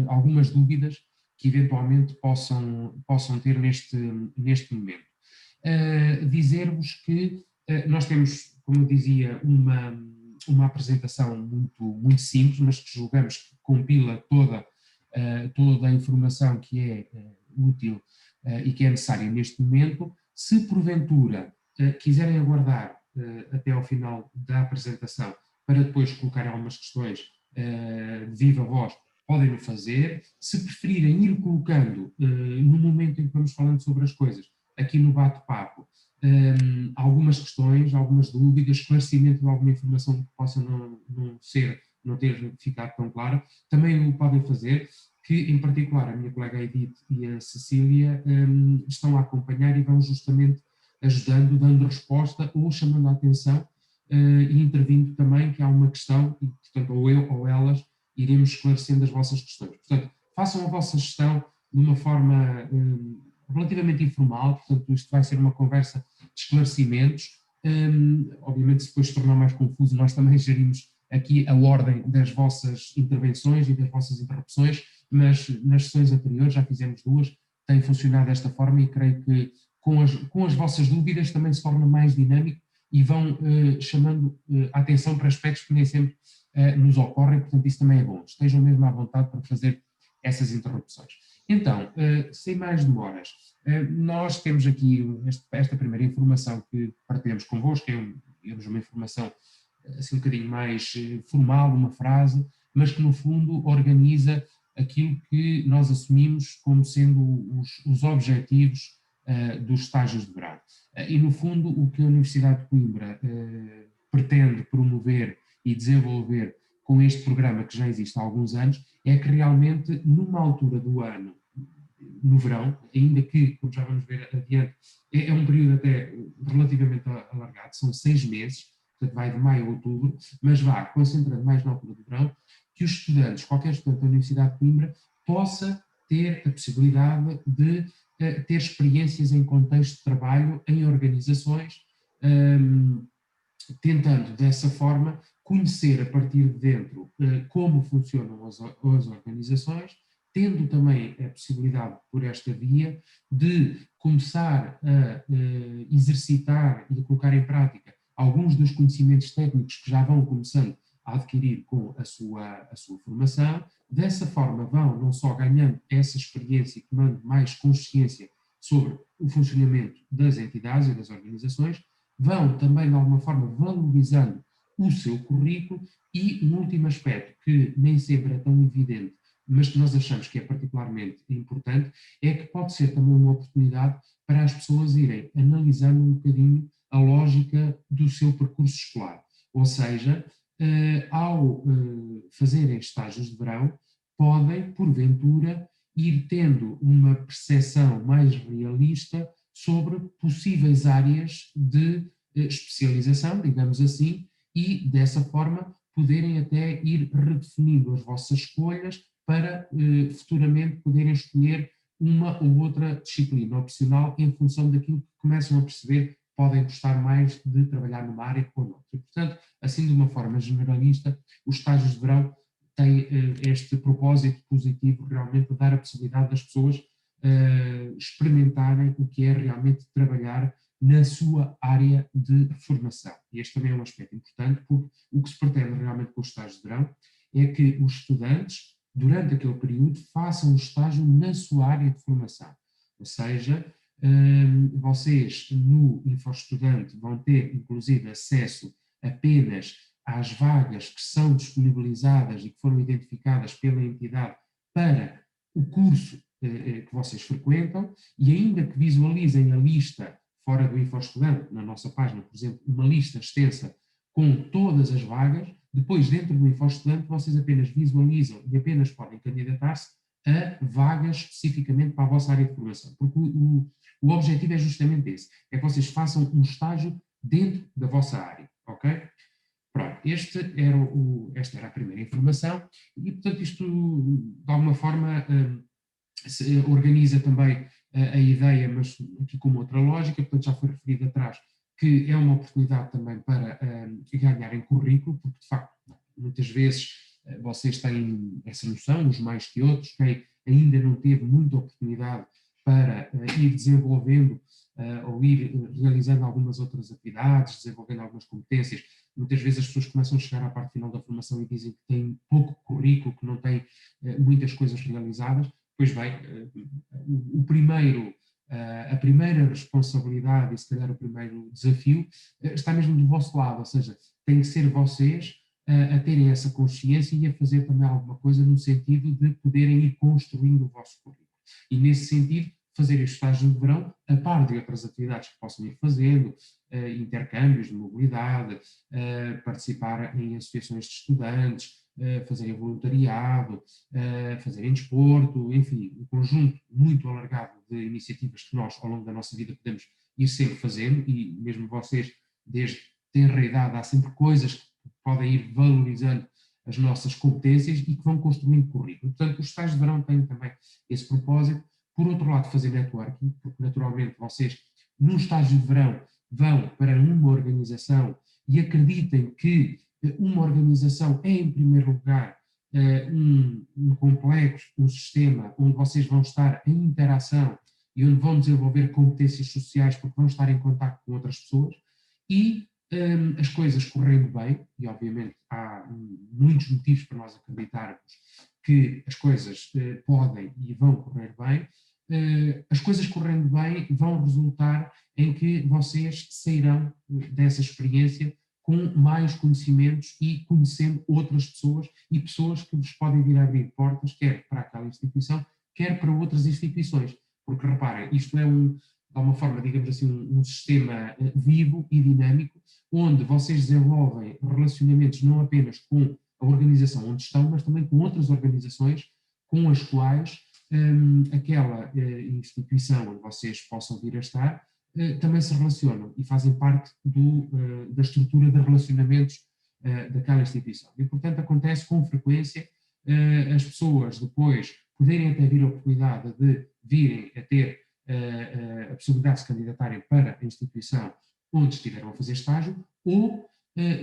algumas dúvidas que eventualmente possam ter neste momento. Dizer-vos que nós temos, como eu dizia, uma apresentação muito simples, mas que julgamos que compila toda a informação que é útil e que é necessária neste momento. Se porventura quiserem aguardar até ao final da apresentação para depois colocarem algumas questões de viva voz, podem o fazer. Se preferirem ir colocando no momento em que vamos falando sobre as coisas, aqui no bate-papo, algumas questões, algumas dúvidas, esclarecimento de alguma informação que possa não ter ficado tão clara, também o podem fazer, que em particular a minha colega Edith e a Cecília estão a acompanhar e vão justamente ajudando, dando resposta ou chamando a atenção e intervindo também que há uma questão e, portanto, ou eu ou elas iremos esclarecendo as vossas questões. Portanto, façam a vossa gestão de uma forma relativamente informal, portanto, isto vai ser uma conversa de esclarecimentos. Obviamente, se depois se tornar mais confuso, nós também gerimos aqui a ordem das vossas intervenções e das vossas interrupções, mas nas sessões anteriores, já fizemos duas, tem funcionado desta forma e creio que com as vossas dúvidas também se torna mais dinâmico e vão chamando a atenção para aspectos que nem sempre nos ocorrem, portanto isso também é bom. Estejam mesmo à vontade para fazer essas interrupções. Então, sem mais demoras, nós temos aqui esta primeira informação que partilhamos convosco, é uma informação assim um bocadinho mais formal, uma frase, mas que no fundo organiza aquilo que nós assumimos como sendo os objetivos dos estágios de verão. E no fundo o que a Universidade de Coimbra pretende promover e desenvolver com este programa que já existe há alguns anos é que realmente numa altura do ano, no verão, ainda que, como já vamos ver adiante, é um período até relativamente alargado, são 6 meses, portanto vai de maio a outubro, mas vá concentrando mais na altura do verão, que os estudantes, qualquer estudante da Universidade de Coimbra, possa ter a possibilidade de ter experiências em contexto de trabalho, em organizações, tentando dessa forma conhecer a partir de dentro como funcionam as organizações, tendo também a possibilidade, por esta via, de começar a exercitar e a colocar em prática alguns dos conhecimentos técnicos que já vão começando a adquirir com a sua formação. Dessa forma vão não só ganhando essa experiência e tomando mais consciência sobre o funcionamento das entidades e das organizações, vão também de alguma forma valorizando o seu currículo e um último aspecto que nem sempre é tão evidente, mas que nós achamos que é particularmente importante, é que pode ser também uma oportunidade para as pessoas irem analisando um bocadinho a lógica do seu percurso escolar. Ou seja, ao fazerem estágios de verão, podem, porventura, ir tendo uma percepção mais realista sobre possíveis áreas de especialização, digamos assim, e dessa forma poderem até ir redefinindo as vossas escolhas para futuramente poderem escolher uma ou outra disciplina opcional em função daquilo que começam a perceber podem gostar mais de trabalhar numa área ou noutra. E, portanto, assim de uma forma generalista, os estágios de verão têm este propósito positivo realmente de dar a possibilidade das pessoas experimentarem o que é realmente trabalhar na sua área de formação. E este também é um aspecto importante, porque o que se pretende realmente com os estágios de verão é que os estudantes, durante aquele período, façam um estágio na sua área de formação. Ou seja, vocês no InfoEstudante vão ter, inclusive, acesso apenas às vagas que são disponibilizadas e que foram identificadas pela entidade para o curso que vocês frequentam, e ainda que visualizem a lista fora do InfoEstudante, na nossa página, por exemplo, uma lista extensa com todas as vagas, depois dentro do InfoEstudante vocês apenas visualizam e apenas podem candidatar-se a vagas especificamente para a vossa área de formação, porque o objetivo é justamente esse, é que vocês façam um estágio dentro da vossa área, ok? Pronto, esta era a primeira informação e, portanto, isto de alguma forma se organiza também a ideia, mas aqui com outra lógica, portanto já foi referido atrás, que é uma oportunidade também para ganhar em currículo, porque de facto muitas vezes vocês têm essa noção, uns mais que outros. Quem ainda não teve muita oportunidade para ir desenvolvendo ou ir realizando algumas outras atividades, desenvolvendo algumas competências. Muitas vezes as pessoas começam a chegar à parte final da formação e dizem que têm pouco currículo, que não têm muitas coisas realizadas. Pois bem, a primeira responsabilidade e se calhar o primeiro desafio está mesmo do vosso lado, ou seja, tem que ser vocês a terem essa consciência e a fazer também alguma coisa no sentido de poderem ir construindo o vosso currículo. E nesse sentido, fazer este estágio de verão, a par de outras atividades que possam ir fazendo, intercâmbios de mobilidade, participar em associações de estudantes, fazerem voluntariado, fazerem desporto, enfim, um conjunto muito alargado de iniciativas que nós, ao longo da nossa vida, podemos ir sempre fazendo, e mesmo vocês, desde tenra idade, há sempre coisas que podem ir valorizando as nossas competências e que vão construindo currículo. Portanto, os estágios de verão têm também esse propósito. Por outro lado, fazer networking, porque naturalmente vocês, num estágio de verão, vão para uma organização e acreditem que uma organização é, em primeiro lugar, um complexo, um sistema onde vocês vão estar em interação e onde vão desenvolver competências sociais porque vão estar em contato com outras pessoas e as coisas correndo bem, e obviamente há muitos motivos para nós acreditarmos que as coisas podem e vão correr bem, as coisas correndo bem vão resultar em que vocês sairão dessa experiência com mais conhecimentos e conhecendo outras pessoas e pessoas que vos podem vir a abrir portas, quer para aquela instituição, quer para outras instituições. Porque reparem, isto é de uma forma, digamos assim, um sistema vivo e dinâmico, onde vocês desenvolvem relacionamentos não apenas com a organização onde estão, mas também com outras organizações com as quais aquela instituição onde vocês possam vir a estar também se relacionam e fazem parte da estrutura de relacionamentos daquela instituição. E, portanto, acontece com frequência as pessoas depois poderem até vir a oportunidade de virem a ter a possibilidade de se candidatarem para a instituição onde estiveram a fazer estágio, ou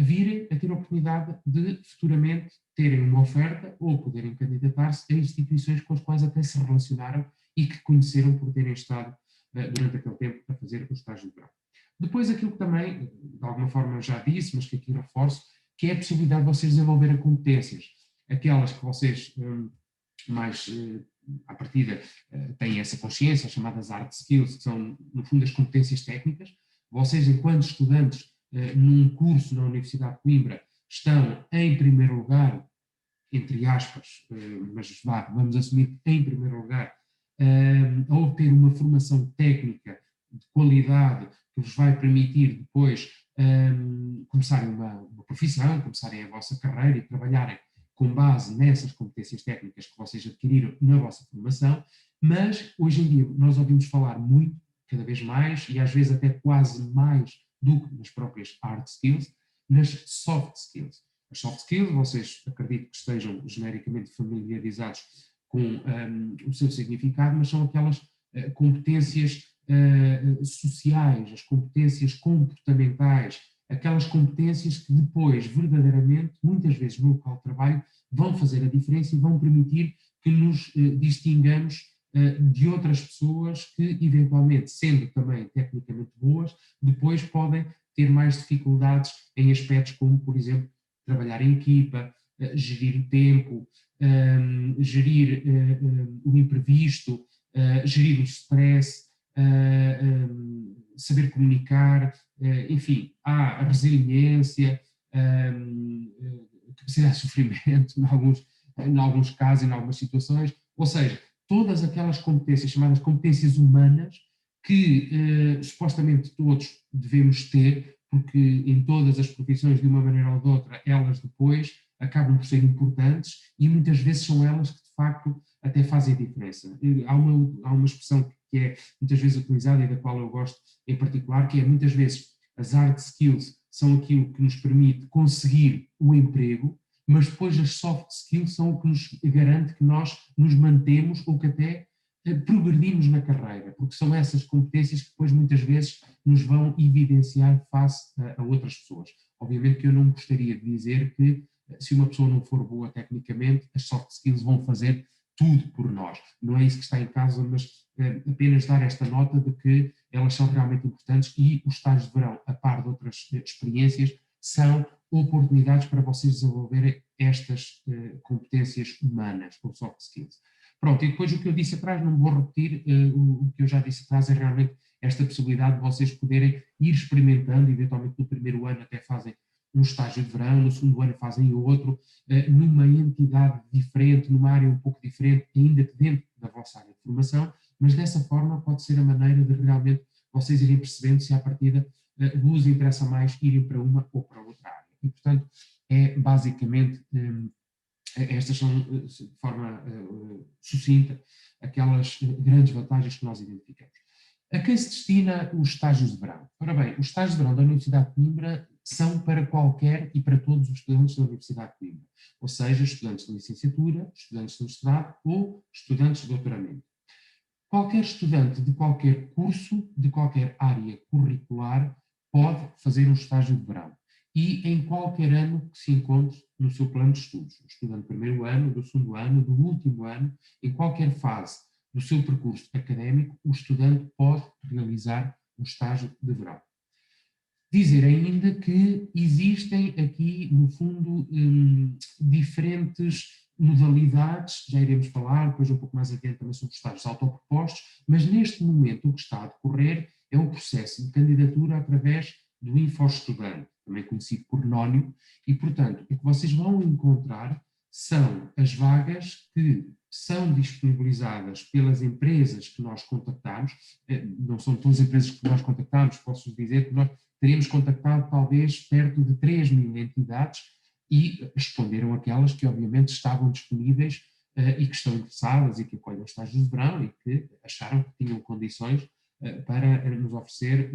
virem a ter a oportunidade de futuramente terem uma oferta ou poderem candidatar-se a instituições com as quais até se relacionaram e que conheceram por terem estado durante aquele tempo a fazer o estágio de verão. Depois aquilo que também, de alguma forma já disse, mas que aqui reforço, que é a possibilidade de vocês desenvolverem competências, aquelas que vocês mais à partida têm essa consciência, as chamadas hard skills, que são no fundo as competências técnicas. Vocês, enquanto estudantes num curso na Universidade de Coimbra, estão em primeiro lugar, entre aspas, mas vamos assumir em primeiro lugar, a obter uma formação técnica de qualidade que vos vai permitir depois começarem uma profissão, começarem a vossa carreira e trabalharem com base nessas competências técnicas que vocês adquiriram na vossa formação, mas hoje em dia nós ouvimos falar muito, cada vez mais, e às vezes até quase mais do que nas próprias hard skills, nas soft skills. As soft skills, vocês acredito que estejam genericamente familiarizados com o seu significado, mas são aquelas competências sociais, as competências comportamentais, aquelas competências que depois, verdadeiramente, muitas vezes no local de trabalho, vão fazer a diferença e vão permitir que nos distingamos de outras pessoas que, eventualmente, sendo também tecnicamente boas, depois podem ter mais dificuldades em aspectos como, por exemplo, trabalhar em equipa, gerir o tempo, gerir o imprevisto, gerir o stress, saber comunicar, enfim, há a resiliência, capacidade de sofrimento em alguns casos, em algumas situações, ou seja, todas aquelas competências chamadas competências humanas que supostamente todos devemos ter, porque em todas as profissões, de uma maneira ou de outra, elas depois acabam por ser importantes e muitas vezes são elas que de facto até fazem a diferença. Há uma expressão que é muitas vezes utilizada e da qual eu gosto em particular, que é muitas vezes as hard skills são aquilo que nos permite conseguir o emprego, mas depois as soft skills são o que nos garante que nós nos mantemos ou que até progredimos na carreira, porque são essas competências que depois muitas vezes nos vão evidenciar face a outras pessoas. Obviamente que eu não gostaria de dizer que se uma pessoa não for boa tecnicamente, as soft skills vão fazer tudo por nós. Não é isso que está em causa, mas apenas dar esta nota de que elas são realmente importantes e os estágios de verão, a par de outras experiências, são oportunidades para vocês desenvolverem estas competências humanas, ou soft skills. Pronto, e depois o que eu disse atrás, não vou repetir, o que eu já disse atrás é realmente esta possibilidade de vocês poderem ir experimentando, eventualmente no primeiro ano até fazem um estágio de verão, no segundo ano fazem outro, numa entidade diferente, numa área um pouco diferente, ainda dentro da vossa área de formação, mas dessa forma pode ser a maneira de realmente vocês irem percebendo se à partida vos interessa mais irem para uma ou para outra área. E, portanto, é basicamente, estas são, de forma sucinta, aquelas grandes vantagens que nós identificamos. A quem se destina os estágios de verão? Ora bem, os estágios de verão da Universidade de Coimbra são para qualquer e para todos os estudantes da Universidade de Coimbra, ou seja, estudantes de licenciatura, estudantes de mestrado ou estudantes de doutoramento. Qualquer estudante de qualquer curso, de qualquer área curricular, pode fazer um estágio de verão. E em qualquer ano que se encontre no seu plano de estudos. O estudante do primeiro ano, do segundo ano, do último ano, em qualquer fase do seu percurso académico, o estudante pode realizar um estágio de verão. Dizer ainda que existem aqui, no fundo, diferentes modalidades, já iremos falar, depois um pouco mais adiante também sobre os estágios autopropostos, mas neste momento o que está a decorrer é um processo de candidatura através do InfoEstudante, também conhecido por Nónio, e portanto o que vocês vão encontrar são as vagas que são disponibilizadas pelas empresas que nós contactamos, não são todas as empresas que nós contactamos, posso dizer que nós teríamos contactado talvez perto de 3.000 entidades e responderam aquelas que obviamente estavam disponíveis e que estão interessadas e que acolhem os estágios de verão e que acharam que tinham condições para nos oferecer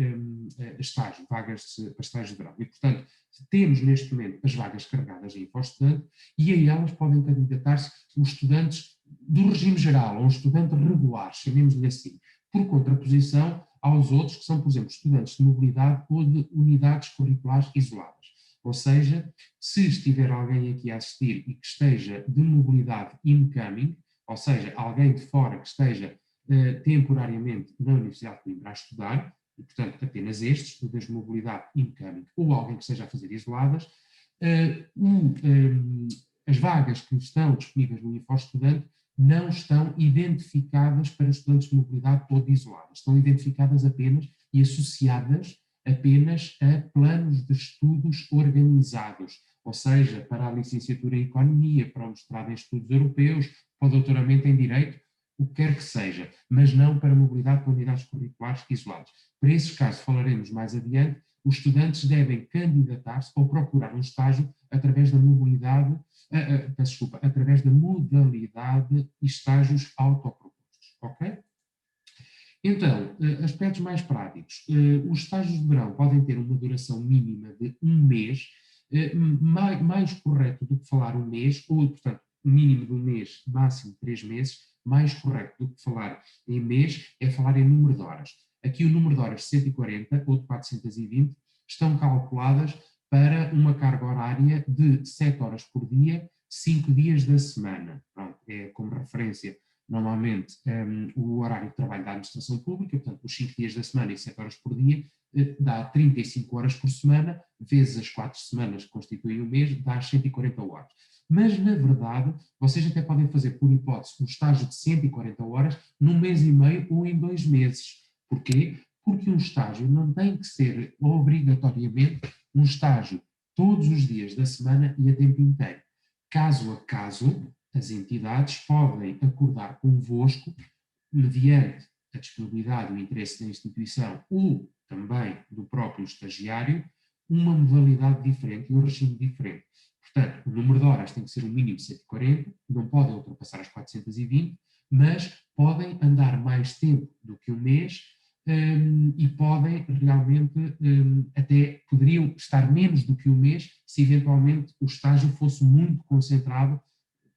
estágio, vagas para estágios de verão. E, portanto, temos neste momento as vagas carregadas em InfoEstudante e a elas podem candidatar-se os estudantes do regime geral, ou um estudante regular, chamemos-lhe assim, por contraposição aos outros que são, por exemplo, estudantes de mobilidade ou de unidades curriculares isoladas. Ou seja, se estiver alguém aqui a assistir e que esteja de mobilidade incoming, ou seja, alguém de fora que esteja temporariamente na Universidade de Coimbra a estudar, e portanto apenas estes, estudantes de mobilidade incoming, ou alguém que esteja a fazer isoladas, as vagas que estão disponíveis no InfoEstudante não estão identificadas para estudantes de mobilidade ou de isoladas, estão identificadas apenas e associadas apenas a planos de estudos organizados, ou seja, para a licenciatura em Economia, para o mestrado em Estudos Europeus, para o doutoramento em Direito, o que quer que seja, mas não para mobilidade para unidades curriculares isoladas. Para esses casos falaremos mais adiante, os estudantes devem candidatar-se ou procurar um estágio através da mobilidade, através da modalidade e estágios autopropostos, ok? Então, aspectos mais práticos. Os estágios de verão podem ter uma duração mínima de um mês, mais correto do que falar um mês, ou, portanto, mínimo de um mês, máximo de 3 meses, mais correto do que falar em mês é falar em número de horas. Aqui o número de horas de 140 ou de 420 estão calculadas para uma carga horária de 7 horas por dia, 5 dias da semana. Pronto, é como referência normalmente o horário de trabalho da administração pública, portanto os 5 dias da semana e 7 horas por dia, dá 35 horas por semana, vezes as 4 semanas que constituem o mês, dá 140 horas. Mas, na verdade, vocês até podem fazer, por hipótese, um estágio de 140 horas num mês e meio ou em 2 meses. Porquê? Porque um estágio não tem que ser obrigatoriamente um estágio todos os dias da semana e a tempo inteiro. Caso a caso, as entidades podem acordar convosco, mediante a disponibilidade e o interesse da instituição ou também do próprio estagiário, uma modalidade diferente e um regime diferente. Portanto, o número de horas tem que ser um mínimo de 140, não podem ultrapassar as 420, mas podem andar mais tempo do que um mês e podem realmente, até poderiam estar menos do que um mês se eventualmente o estágio fosse muito concentrado,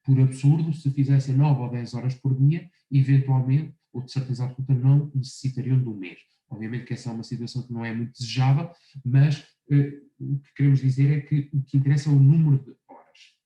por absurdo, se fizessem 9 ou 10 horas por dia, eventualmente, ou de certeza absoluta, não necessitariam de um mês. Obviamente que essa é uma situação que não é muito desejável, mas o que queremos dizer é que o que interessa é o número de horas.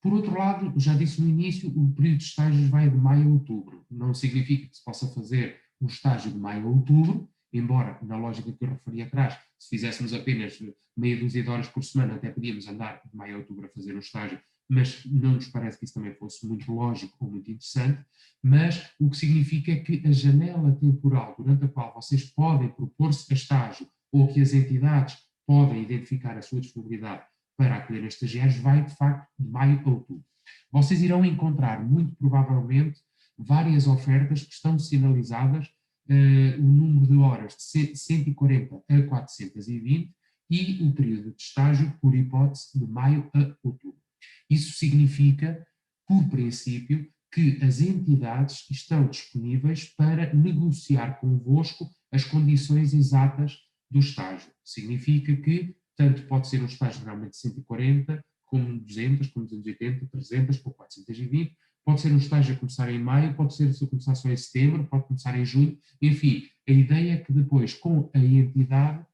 Por outro lado, já disse no início, o período de estágios vai de maio a outubro. Não significa que se possa fazer um estágio de maio a outubro, embora, na lógica que eu referi atrás, se fizéssemos apenas meia dúzia de horas por semana, até podíamos andar de maio a outubro a fazer um estágio, mas não nos parece que isso também fosse muito lógico ou muito interessante, mas o que significa é que a janela temporal durante a qual vocês podem propor-se a estágio ou que as entidades podem identificar a sua disponibilidade para acolher estagiários vai, de facto, de maio a outubro. Vocês irão encontrar, muito provavelmente, várias ofertas que estão sinalizadas o número de horas de 140 a 420 e o período de estágio, por hipótese, de maio a outubro. Isso significa, por princípio, que as entidades estão disponíveis para negociar convosco as condições exatas do estágio. Significa que tanto pode ser um estágio realmente de 140, como 200, como 280, 300 ou 420, pode ser um estágio a começar em maio, pode ser a começar só em setembro, pode começar em junho, enfim, a ideia é que depois com a entidade,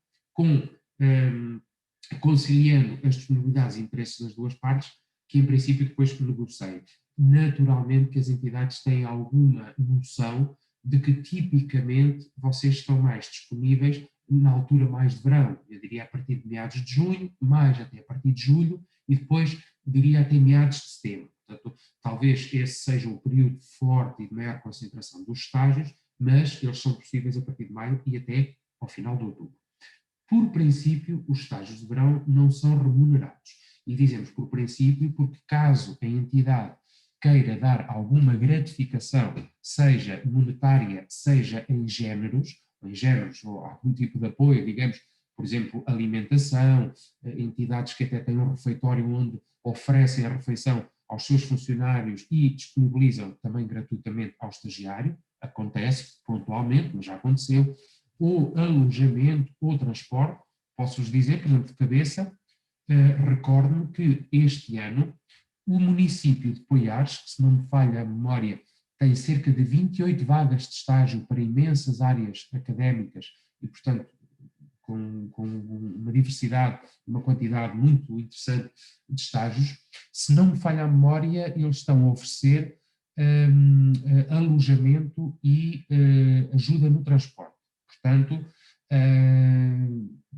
conciliando as disponibilidades e interesses das duas partes, que em princípio depois negociem. Naturalmente que as entidades têm alguma noção de que tipicamente vocês estão mais disponíveis na altura mais de verão, eu diria a partir de meados de junho, mais até a partir de julho, e depois diria até meados de setembro. Portanto, talvez esse seja o período forte e de maior concentração dos estágios, mas eles são possíveis a partir de maio e até ao final de outubro. Por princípio, os estágios de verão não são remunerados. E dizemos por princípio porque caso a entidade queira dar alguma gratificação, seja monetária, seja em géneros ou algum tipo de apoio, digamos, por exemplo, alimentação, entidades que até têm um refeitório onde oferecem a refeição aos seus funcionários e disponibilizam também gratuitamente ao estagiário, acontece pontualmente, mas já aconteceu, ou alojamento ou transporte, posso-vos dizer, por exemplo, de cabeça, recordo-me que este ano o município de Poiares, que se não me falha a memória, tem cerca de 28 vagas de estágio para imensas áreas académicas e, portanto, com uma diversidade, uma quantidade muito interessante de estágios. Se não me falha a memória, eles estão a oferecer alojamento e ajuda no transporte. Portanto,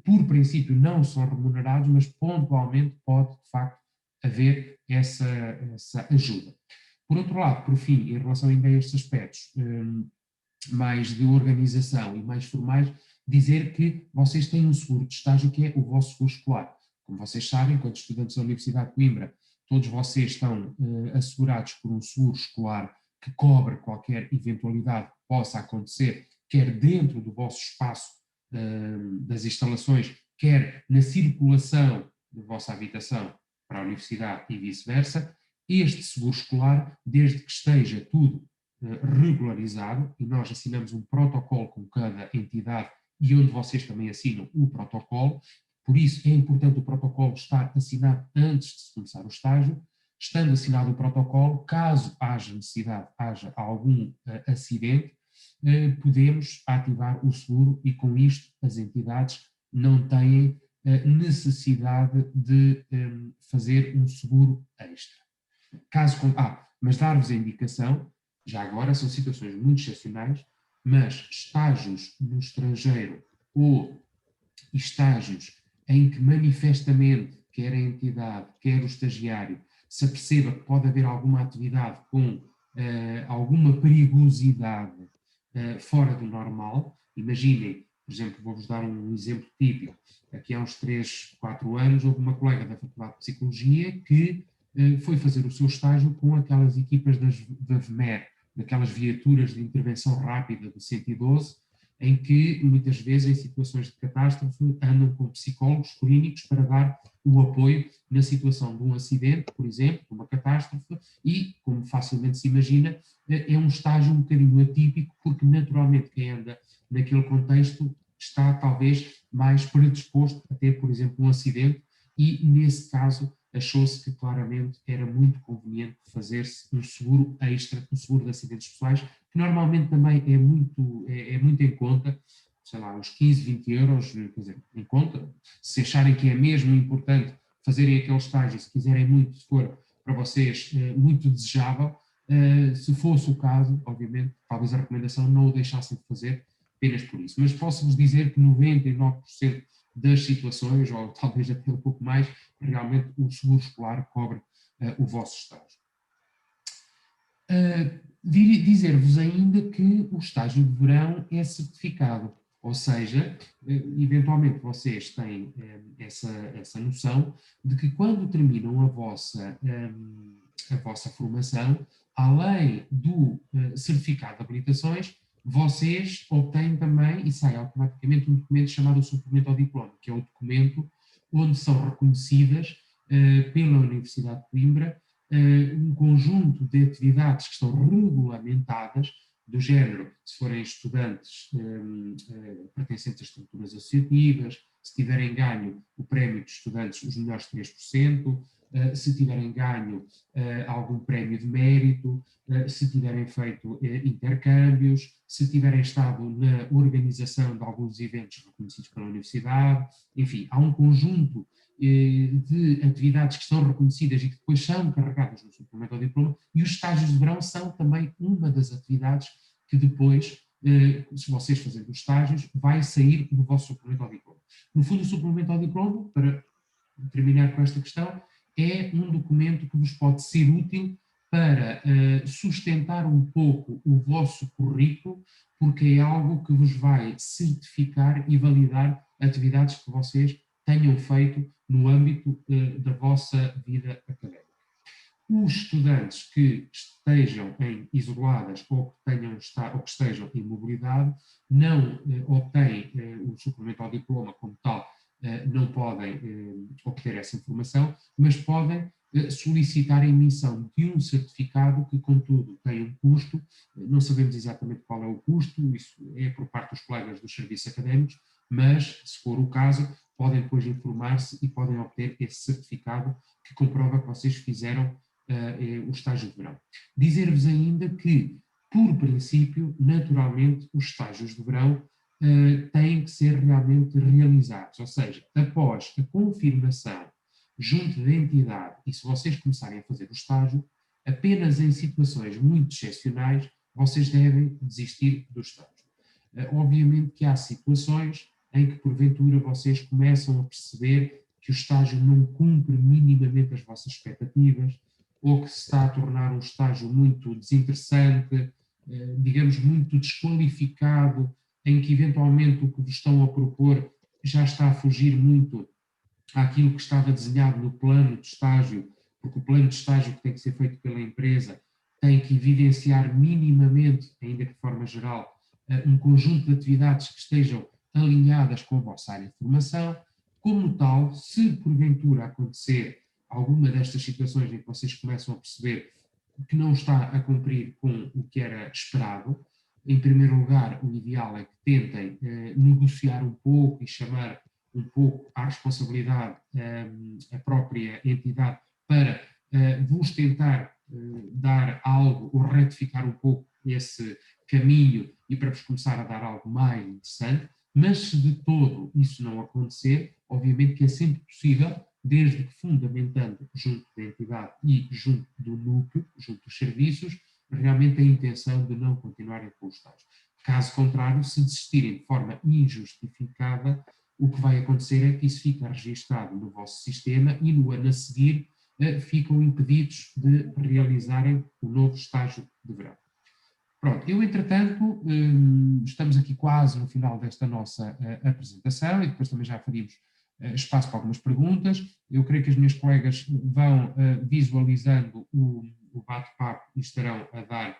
por princípio não são remunerados, mas pontualmente pode, de facto, haver essa ajuda. Por outro lado, por fim, em relação ainda a estes aspectos mais de organização e mais formais, dizer que vocês têm um seguro de estágio que é o vosso seguro escolar. Como vocês sabem, enquanto estudantes da Universidade de Coimbra, todos vocês estão assegurados por um seguro escolar que cobre qualquer eventualidade que possa acontecer, quer dentro do vosso espaço das instalações, quer na circulação da vossa habitação para a universidade e vice-versa. Este seguro escolar, desde que esteja tudo regularizado, e nós assinamos um protocolo com cada entidade e onde vocês também assinam o protocolo, por isso é importante o protocolo estar assinado antes de se começar o estágio. Estando assinado o protocolo, caso haja necessidade, haja algum acidente, podemos ativar o seguro e com isto as entidades não têm necessidade de fazer um seguro extra. Mas dar-vos a indicação, já agora são situações muito excepcionais, mas estágios no estrangeiro ou estágios em que manifestamente quer a entidade, quer o estagiário, se aperceba que pode haver alguma atividade com alguma perigosidade fora do normal. Imaginem, por exemplo, vou-vos dar um exemplo típico. Aqui há uns 3, 4 anos houve uma colega da Faculdade de Psicologia que foi fazer o seu estágio com aquelas equipas da VMER, daquelas viaturas de intervenção rápida do 112, em que muitas vezes em situações de catástrofe andam com psicólogos clínicos para dar o apoio na situação de um acidente, por exemplo, de uma catástrofe, e, como facilmente se imagina, é um estágio um bocadinho atípico, porque naturalmente quem anda naquele contexto está talvez mais predisposto a ter, por exemplo, um acidente, e nesse caso achou-se que claramente era muito conveniente fazer-se um seguro extra, um seguro de acidentes pessoais, que normalmente também é muito em conta, sei lá, uns 15, 20 euros, quer dizer, em conta. Se acharem que é mesmo importante fazerem aquele estágio, se quiserem muito, se for para vocês muito desejável. Se fosse o caso, obviamente, talvez a recomendação não o deixassem de fazer apenas por isso. Mas posso-vos dizer que 99% das situações, ou talvez até um pouco mais, realmente o seguro escolar cobre o vosso estágio. Dizer-vos ainda que o estágio de verão é certificado, ou seja, eventualmente vocês têm essa noção de que quando terminam a vossa formação, além do certificado de habilitações, vocês obtêm também, e sai automaticamente, um documento chamado suplemento ao diploma, que é o documento onde são reconhecidas pela Universidade de Coimbra um conjunto de atividades que estão regulamentadas, do género, se forem estudantes pertencentes a estruturas associativas, se tiverem ganho o prémio de estudantes, os melhores 3%, se tiverem ganho algum prémio de mérito, se tiverem feito intercâmbios, se tiverem estado na organização de alguns eventos reconhecidos pela universidade, enfim, há um conjunto de atividades que são reconhecidas e que depois são carregadas no suplemento ao diploma, e os estágios de verão são também uma das atividades que depois, se vocês fazerem os estágios, vai sair do vosso suplemento ao diploma. No fundo, o suplemento ao diploma, para terminar com esta questão, é um documento que vos pode ser útil para sustentar um pouco o vosso currículo, porque é algo que vos vai certificar e validar atividades que vocês tenham feito no âmbito da vossa vida académica. Os estudantes que estejam isoladas ou que estejam em mobilidade não obtêm o suplemento ao diploma como tal, não podem obter essa informação, mas podem solicitar a emissão de um certificado que, contudo, tem um custo. Não sabemos exatamente qual é o custo, isso é por parte dos colegas dos serviços académicos, mas, se for o caso, podem depois informar-se e podem obter esse certificado que comprova que vocês fizeram o estágio de verão. Dizer-vos ainda que, por princípio, naturalmente, os estágios de verão têm que ser realmente realizados, ou seja, após a confirmação junto da entidade, e se vocês começarem a fazer o estágio, apenas em situações muito excepcionais, vocês devem desistir do estágio. Obviamente que há situações em que, porventura, vocês começam a perceber que o estágio não cumpre minimamente as vossas expectativas, ou que se está a tornar um estágio muito desinteressante, digamos, muito desqualificado, em que eventualmente o que vos estão a propor já está a fugir muito àquilo que estava desenhado no plano de estágio, porque o plano de estágio que tem que ser feito pela empresa tem que evidenciar minimamente, ainda que de forma geral, um conjunto de atividades que estejam alinhadas com a vossa área de formação. Como tal, se porventura acontecer alguma destas situações em que vocês começam a perceber que não está a cumprir com o que era esperado, em primeiro lugar, o ideal é que tentem negociar um pouco e chamar um pouco à responsabilidade a própria entidade para vos tentar dar algo ou retificar um pouco esse caminho e para vos começar a dar algo mais interessante, mas se de todo isso não acontecer, obviamente que é sempre possível, desde que fundamentando junto da entidade e junto do núcleo, junto dos serviços, realmente a intenção de não continuarem com o estágio. Caso contrário, se desistirem de forma injustificada, o que vai acontecer é que isso fica registado no vosso sistema e no ano a seguir ficam impedidos de realizarem o novo estágio de verão. Pronto, eu entretanto, estamos aqui quase no final desta nossa apresentação e depois também já faríamos espaço para algumas perguntas. Eu creio que as minhas colegas vão visualizando o bate-papo e estarão a dar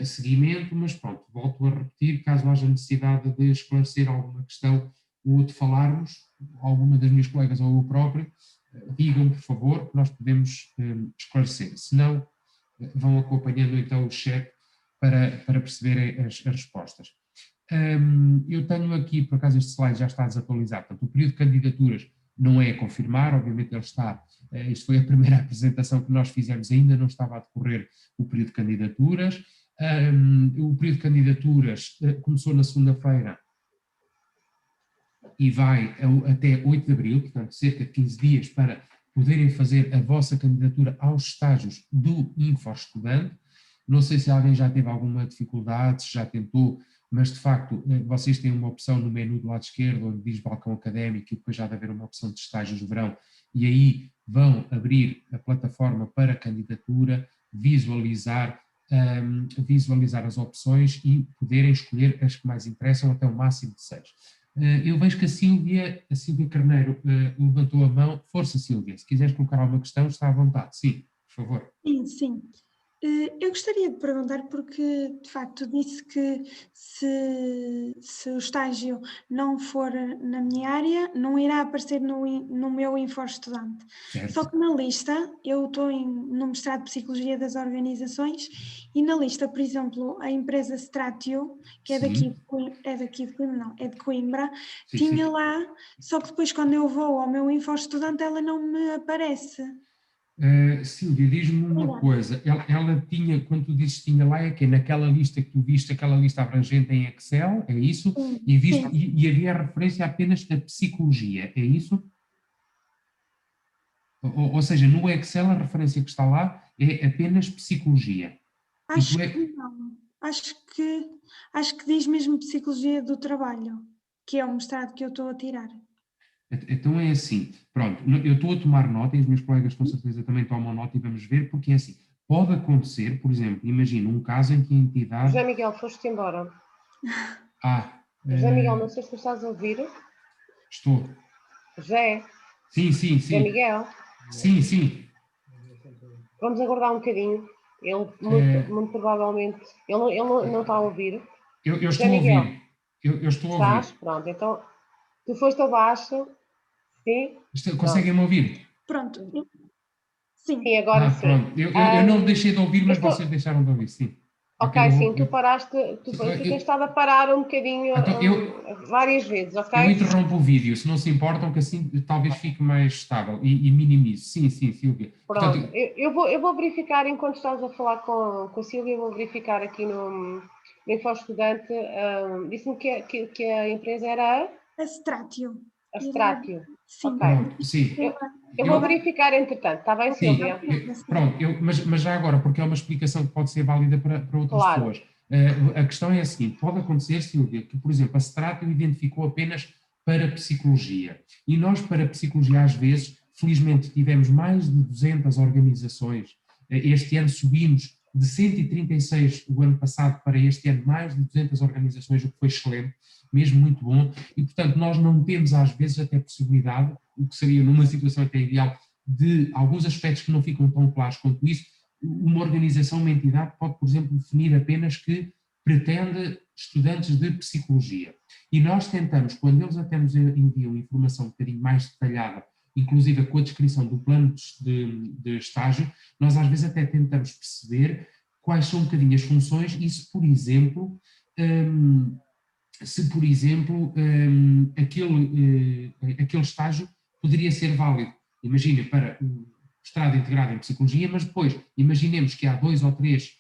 seguimento, mas pronto, volto a repetir, caso haja necessidade de esclarecer alguma questão ou de falarmos, alguma das minhas colegas ou eu próprio, digam, por favor, que nós podemos esclarecer. Se não, vão acompanhando então o chat para perceberem as respostas. Eu tenho aqui, por acaso este slide já está desatualizado, portanto o período de candidaturas não é a confirmar, obviamente ele está, isto foi a primeira apresentação que nós fizemos, ainda não estava a decorrer o período de candidaturas. O período de candidaturas começou na segunda-feira e vai até 8 de abril, portanto cerca de 15 dias para poderem fazer a vossa candidatura aos estágios do InfoEstudante. Não sei se alguém já teve alguma dificuldade, se já tentou, mas de facto vocês têm uma opção no menu do lado esquerdo onde diz balcão académico e depois já deve haver uma opção de estágios de verão e aí vão abrir a plataforma para candidatura, visualizar as opções e poderem escolher as que mais interessam até o máximo de 6. Eu vejo que a Sílvia Carneiro levantou a mão. Força, Sílvia, se quiseres colocar alguma questão, está à vontade. Sim, por favor. Sim, sim. Eu gostaria de perguntar porque, de facto, disse que se o estágio não for na minha área, não irá aparecer no meu InfoEstudante. Só que na lista, eu estou no mestrado de Psicologia das Organizações e na lista, por exemplo, a empresa Stratio, que é de Coimbra, Sim, tinha sim. lá, só que depois quando eu vou ao meu InfoEstudante ela não me aparece. Sílvia, diz-me uma coisa, ela tinha, quando tu dizes tinha lá, é que naquela lista que tu viste, aquela lista abrangente em Excel, é isso? Sim, E havia referência apenas a psicologia, é isso? Ou seja, no Excel a referência que está lá é apenas psicologia. Acho que não. Acho que diz mesmo Psicologia do Trabalho, que é o mestrado que eu estou a tirar. Então é assim, pronto, eu estou a tomar nota e os meus colegas com certeza também tomam nota e vamos ver, porque é assim, pode acontecer, por exemplo, imagina um caso em que a entidade... José Miguel, foste embora. José Miguel, não sei se tu estás a ouvir. Estou. José? Sim. José Miguel? Sim. Vamos aguardar um bocadinho. Ele, muito provavelmente, ele não está a ouvir. Eu estou a ouvir. Eu estou a ouvir. Estás? Pronto, então, tu foste abaixo. Sim? Conseguem-me ouvir? Pronto. Sim. Sim, agora sim. Pronto. Eu não deixei de ouvir, mas vocês deixaram de ouvir, sim. Ok, sim, tu paraste, tu tens estado a parar um bocadinho várias vezes, ok? Eu interrompo o vídeo, se não se importam, que assim talvez fique mais estável e minimize. Sim, Sílvia. Pronto, portanto, eu vou verificar, enquanto estás a falar com a Sílvia, vou verificar aqui no InfoEstudante, disse-me que a empresa era a Stratio. A Stratio. Sim. Pronto, sim. Eu vou verificar, entretanto, está bem, Sílvia? Pronto, mas já agora, porque é uma explicação que pode ser válida para outras pessoas. A questão é a seguinte, pode acontecer, Sílvia, que, por exemplo, a Stratio identificou apenas para psicologia. E nós, para psicologia, às vezes, felizmente, tivemos mais de 200 organizações. Este ano subimos de 136 o ano passado para este ano, mais de 200 organizações, o que foi excelente, mesmo muito bom. E, portanto, nós não temos, às vezes, até possibilidade, o que seria numa situação até ideal, de alguns aspectos que não ficam tão claros quanto isso. Uma organização, uma entidade pode, por exemplo, definir apenas que pretende estudantes de psicologia. E nós tentamos, quando eles até nos enviam informação um bocadinho mais detalhada, inclusive com a descrição do plano de estágio, nós às vezes até tentamos perceber quais são um bocadinho as funções e se, por exemplo, aquele estágio poderia ser válido. Imagina, para o mestrado integrado em psicologia, mas depois imaginemos que há 2 ou 3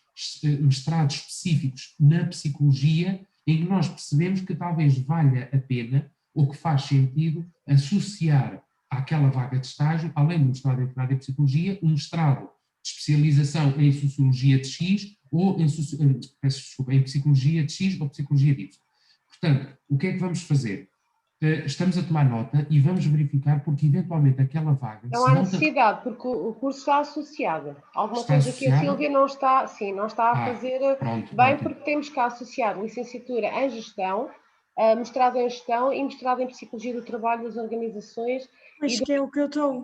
mestrados específicos na psicologia em que nós percebemos que talvez valha a pena ou que faz sentido associar àquela vaga de estágio, além do mestrado integrado em psicologia, um mestrado de especialização em sociologia de X ou em psicologia de X ou psicologia de Y. Portanto, o que é que vamos fazer? Estamos a tomar nota e vamos verificar porque eventualmente aquela vaga... Não há necessidade, porque o curso está associado. Alguma coisa que a Sílvia não está a fazer bem, porque temos que associar licenciatura em gestão, mestrado em gestão e mestrado em psicologia do trabalho das organizações. Pois que é o que eu estou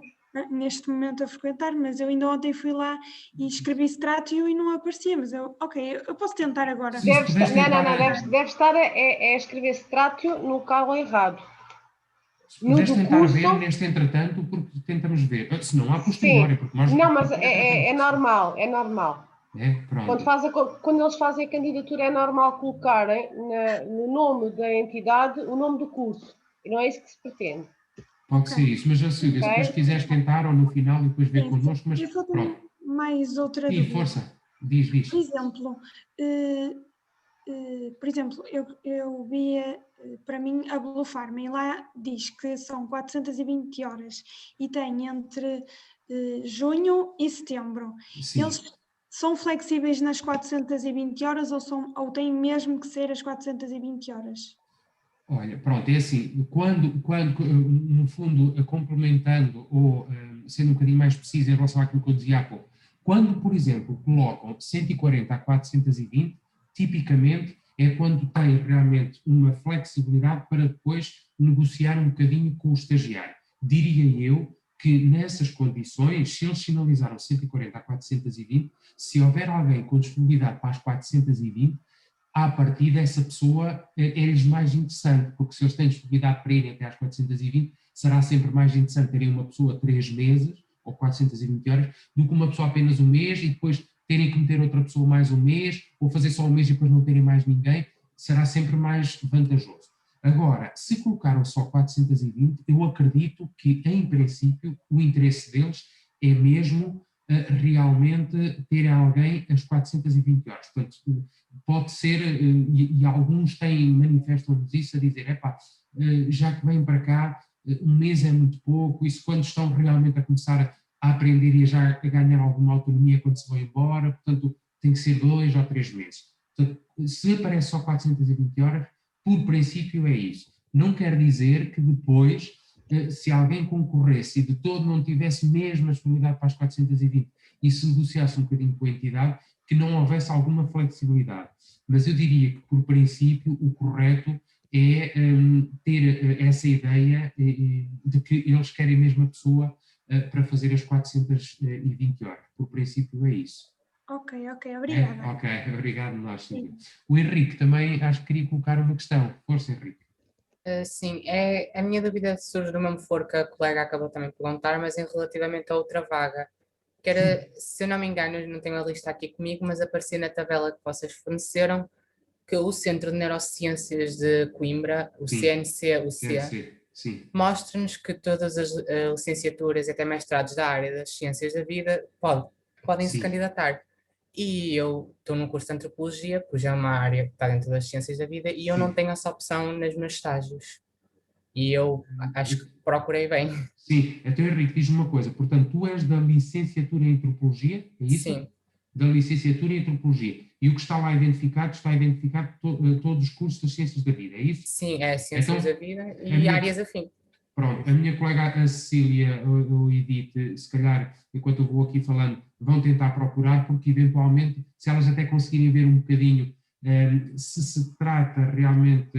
neste momento a frequentar, mas eu ainda ontem fui lá e escrevi Stratio e não aparecia, mas eu posso tentar agora. Deve estar a escrever Stratio no local errado. Se puderes tentar ver neste entretanto, porque tentamos ver, se não há posteriori, porque nós... Não, mas é normal. Pronto. Quando eles fazem a candidatura é normal colocarem no nome da entidade o nome do curso, e não é isso que se pretende. Pode ser isso, mas já Silvia, se depois quiseres tentar ou no final e depois ver connosco, mas pronto. Mais outra dúvida. Força, diz. Por exemplo, por exemplo, eu via para mim a Blue Pharma e lá diz que são 420 horas e tem entre junho e setembro. Sim. Eles são flexíveis nas 420 horas ou têm mesmo que ser as 420 horas? Olha, pronto, é assim, quando no fundo, complementando ou sendo um bocadinho mais preciso em relação àquilo que eu dizia há pouco, quando, por exemplo, colocam 140 a 420, tipicamente é quando tem realmente uma flexibilidade para depois negociar um bocadinho com o estagiário. Diria eu que nessas condições, se eles sinalizaram 140 a 420, se houver alguém com disponibilidade para as 420, à partida essa pessoa é-lhes mais interessante, porque se eles têm disponibilidade para irem até às 420, será sempre mais interessante terem uma pessoa 3 meses, ou 420 horas, do que uma pessoa apenas um mês e depois terem que meter outra pessoa mais um mês, ou fazer só um mês e depois não terem mais ninguém, será sempre mais vantajoso. Agora, se colocaram só 420, eu acredito que, em princípio, o interesse deles é mesmo realmente terem alguém às 420 horas. Portanto, pode ser, e alguns manifestam-nos isso, a dizer, já que vêm para cá, um mês é muito pouco, isso quando estão realmente a começar a aprender e a ganhar alguma autonomia quando se vão embora, portanto, tem que ser 2 ou 3 meses. Portanto, se aparece só 420 horas, por princípio é isso. Não quer dizer que depois, se alguém concorresse e de todo não tivesse mesmo a disponibilidade para as 420 e se negociasse um bocadinho com a entidade, que não houvesse alguma flexibilidade. Mas eu diria que, por princípio, o correto é ter essa ideia de que eles querem a mesma pessoa para fazer as 420 horas. Por princípio é isso. Ok, obrigada. Ok, obrigado nós, Silvia. O Henrique também acho que queria colocar uma questão. Força, Henrique. Sim, a minha dúvida surge do mesmo foro que a colega acabou também de perguntar, mas relativamente a outra vaga, que era, se eu não me engano, eu não tenho a lista aqui comigo, mas aparecia na tabela que vocês forneceram que o Centro de Neurociências de Coimbra, o CNC, mostra-nos que todas as licenciaturas e até mestrados da área das ciências da vida podem se candidatar. E eu estou num curso de antropologia, pois é uma área que está dentro das ciências da vida, e eu não tenho essa opção nos meus estágios. E eu acho que procurei bem. Sim, então Henrique, diz-me uma coisa, portanto, tu és da licenciatura em antropologia, é isso? Sim. Da licenciatura em antropologia. E o que está lá identificado, todos os cursos das ciências da vida, é isso? Sim, é ciências da vida e áreas afim. Pronto, a minha colega a Cecília ou Edith, se calhar, enquanto eu vou aqui falando, vão tentar procurar, porque eventualmente, se elas até conseguirem ver um bocadinho se se trata realmente,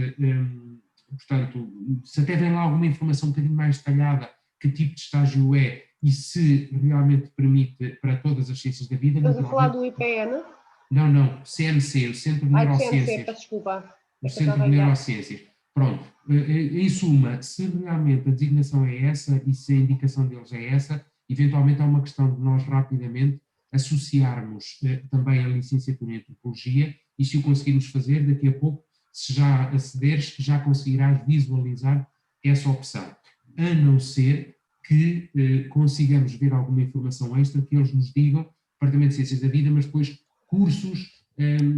portanto, se até vem lá alguma informação um bocadinho mais detalhada, que tipo de estágio é e se realmente permite para todas as ciências da vida. Estás a falar do IPN? Não, CNC, o Centro de Neurociências. CNC, desculpa. O Centro de Neurociências. Pronto, em suma, se realmente a designação é essa e se a indicação deles é essa, eventualmente é uma questão de nós rapidamente associarmos também a licenciatura em antropologia e se o conseguirmos fazer, daqui a pouco, se já acederes, já conseguirás visualizar essa opção. A não ser que consigamos ver alguma informação extra que eles nos digam, Departamento de Ciências da Vida, mas depois cursos,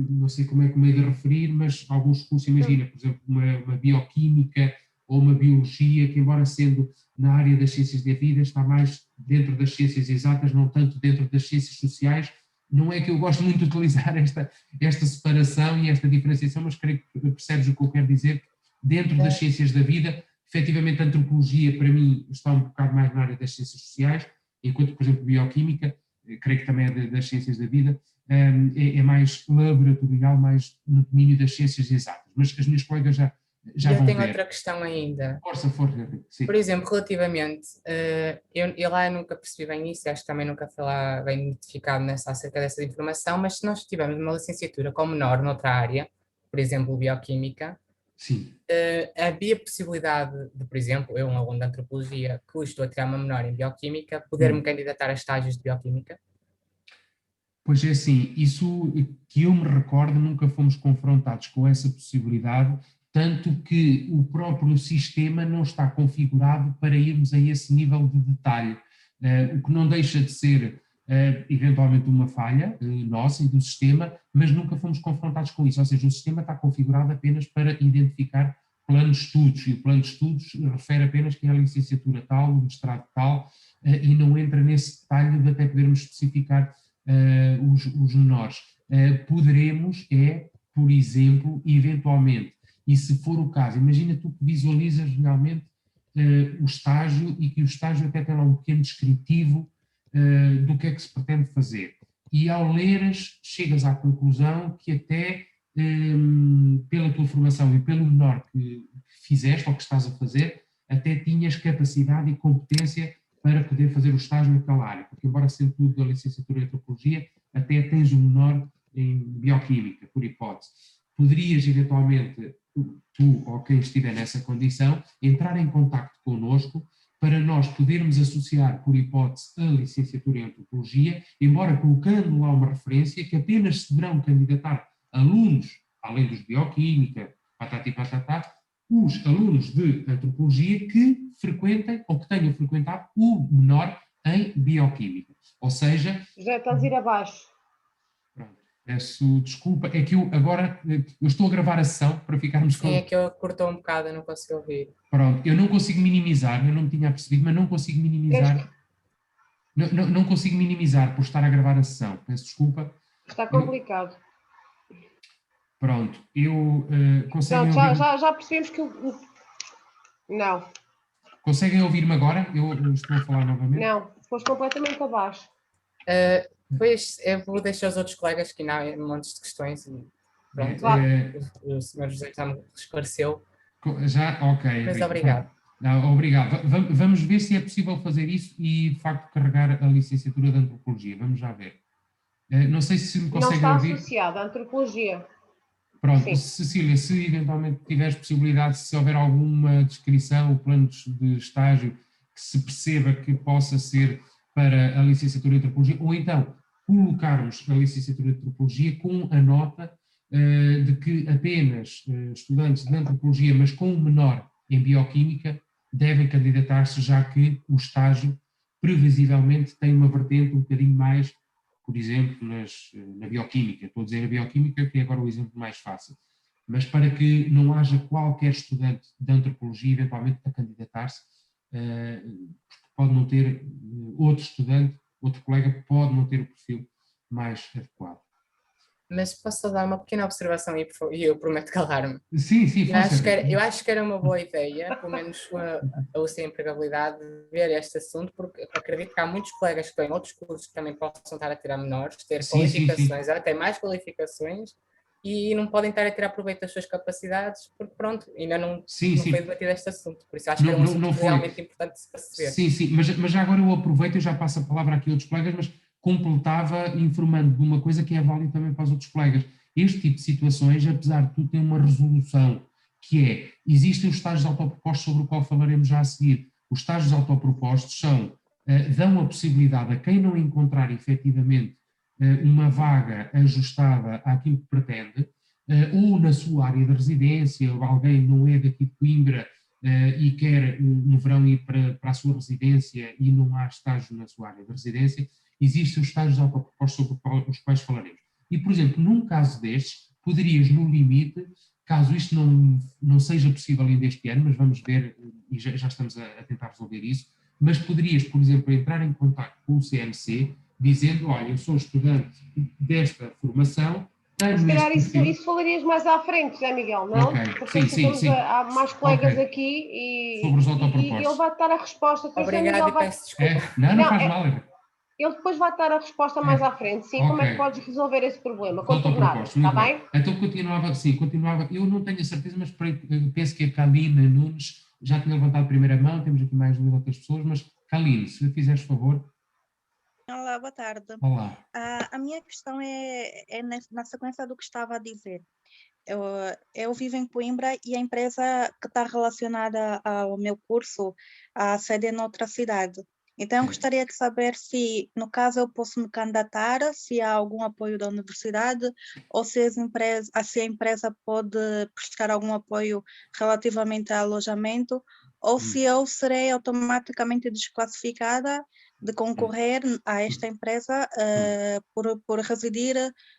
não sei como é que me hei de referir, mas alguns cursos, imagina, por exemplo, uma bioquímica ou uma biologia, que embora sendo na área das ciências da vida, está mais dentro das ciências exatas, não tanto dentro das ciências sociais. Não é que eu gosto muito de utilizar esta separação e esta diferenciação, mas creio que percebes o que eu quero dizer. Dentro das ciências da vida, efetivamente a antropologia para mim está um bocado mais na área das ciências sociais, enquanto, por exemplo, bioquímica, creio que também é das ciências da vida, é mais laboratorial, mais no domínio das ciências exatas. Mas as minhas colegas já vão ver. Eu tenho outra questão ainda. Força, sim. Por exemplo, relativamente, eu lá nunca percebi bem isso, acho que também nunca foi lá bem identificado acerca dessa informação, mas se nós tivermos uma licenciatura com menor noutra área, por exemplo, bioquímica, sim. Havia possibilidade de, por exemplo, eu, um aluno de antropologia, que estou a tirar uma menor em bioquímica, poder-me candidatar a estágios de bioquímica? Pois é assim, isso que eu me recordo, nunca fomos confrontados com essa possibilidade, tanto que o próprio sistema não está configurado para irmos a esse nível de detalhe, o que não deixa de ser eventualmente uma falha nossa e do sistema, mas nunca fomos confrontados com isso, ou seja, o sistema está configurado apenas para identificar plano de estudos, e o plano de estudos refere apenas que é a licenciatura tal, o mestrado tal, e não entra nesse detalhe de até podermos especificar os menores. Poderemos, por exemplo, eventualmente, e se for o caso, imagina tu que visualizas realmente o estágio e que o estágio até tem lá um pequeno descritivo do que é que se pretende fazer. E ao leres, chegas à conclusão que até pela tua formação e pelo menor que fizeste ou que estás a fazer, até tinhas capacidade e competência para poder fazer o estágio naquela área, porque embora sendo tudo da licenciatura em antropologia, até tens um menor em bioquímica, por hipótese. Poderias eventualmente, tu ou quem estiver nessa condição, entrar em contacto connosco para nós podermos associar, por hipótese, a licenciatura em antropologia, embora colocando lá uma referência que apenas se deverão candidatar alunos, além dos bioquímica, patatá, os alunos de antropologia que frequentem ou que tenham frequentado o menor em bioquímica. Ou seja... Já estás a ir abaixo. Pronto, peço desculpa, é que eu agora eu estou a gravar a sessão para ficarmos com... Sim, é que eu cortou um bocado, eu não consigo ouvir. Pronto, eu não consigo minimizar, eu não me tinha percebido, mas não consigo minimizar... Não consigo minimizar por estar a gravar a sessão, peço desculpa. Está complicado. Pronto, eu... Pronto, já percebemos que... Não. Conseguem ouvir-me agora? Eu estou a falar novamente? Não, foste completamente abaixo. Depois eu vou deixar os outros colegas que não há montes de questões. Pronto, o Sr. José já me esclareceu. Já? Ok. Mas obrigado. Não, obrigado. Vamos ver se é possível fazer isso e, de facto, carregar a licenciatura de Antropologia. Vamos já ver. Não sei se me conseguem ouvir. Não está associada à Antropologia. Pronto, Sim. Cecília, se eventualmente tiveres possibilidade, se houver alguma descrição, planos de estágio que se perceba que possa ser para a licenciatura em Antropologia, ou então colocarmos a licenciatura em Antropologia com a nota de que apenas estudantes de Antropologia, mas com um menor em Bioquímica, devem candidatar-se, já que o estágio previsivelmente tem uma vertente um bocadinho mais, por exemplo, na bioquímica. Estou a dizer a bioquímica, que é agora o exemplo mais fácil. Mas para que não haja qualquer estudante de antropologia, eventualmente, a candidatar-se, pode não ter outro estudante, outro colega pode não ter o perfil mais adequado. Mas posso só dar uma pequena observação e eu prometo calar-me. Sim, eu acho que era uma boa ideia, pelo menos a UC Empregabilidade, ver este assunto, porque acredito que há muitos colegas que têm outros cursos que também possam estar a tirar menores, ter qualificações, até mais qualificações, e não podem estar a tirar proveito das suas capacidades, porque pronto, ainda não foi debatido este assunto, por isso acho que era um assunto realmente importante de se perceber. Sim, mas já agora eu aproveito, eu já passo a palavra aqui a outros colegas, mas completava informando de uma coisa que é válida também para os outros colegas. Este tipo de situações, apesar de tudo, tem uma resolução, que é, existem os estágios autopropostos sobre o qual falaremos já a seguir. Os estágios autopropostos dão a possibilidade a quem não encontrar efetivamente uma vaga ajustada àquilo que pretende, ou na sua área de residência, ou alguém não é daqui de Coimbra e quer no verão ir para a sua residência e não há estágio na sua área de residência, existem os estágios autopropostos sobre os quais falaremos. E, por exemplo, num caso destes, poderias, no limite, caso isto não seja possível ainda este ano, mas vamos ver, e já estamos a tentar resolver isso, mas poderias, por exemplo, entrar em contato com o CMC, dizendo, olha, eu sou estudante desta formação, se calhar isso falarias mais à frente, José Miguel, não? Okay. Porque sim. Há mais colegas aqui e ele vai dar a resposta. Obrigado e peço desculpa. Não faz mal. Ele depois vai dar a resposta mais à frente, sim, como é que podes resolver esse problema, contornar, está bem? Então continuava, eu não tenho a certeza, mas penso que a Kaline Nunes já tinha levantado a primeira mão, temos aqui mais 2 ou 3 pessoas, mas Kaline, se fizeres favor. Olá, boa tarde. Olá. A minha questão é na sequência do que estava a dizer. Eu vivo em Coimbra e a empresa que está relacionada ao meu curso, a sede é noutra cidade. Então, eu gostaria de saber se, no caso, eu posso me candidatar, se há algum apoio da universidade ou se a empresa pode prestar algum apoio relativamente ao alojamento ou se eu serei automaticamente desclassificada de concorrer a esta empresa por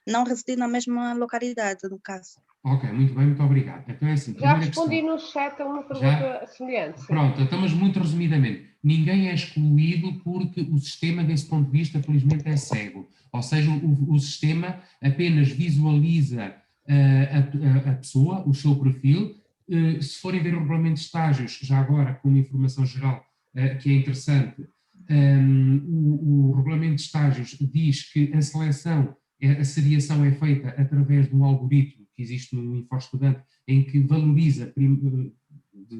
não residir na mesma localidade, no caso. Ok, muito bem, muito obrigado. Então é assim, Já respondi no chat a uma pergunta semelhante. Sim. Pronto, então, mas muito resumidamente, ninguém é excluído porque o sistema, desse ponto de vista, felizmente é cego. Ou seja, o sistema apenas visualiza a pessoa, o seu perfil. Se forem ver o regulamento de estágios, já agora com uma informação geral que é interessante, o regulamento de estágios diz que a seleção, a seriação é feita através de um algoritmo que existe no InfoEstudante, em que valoriza,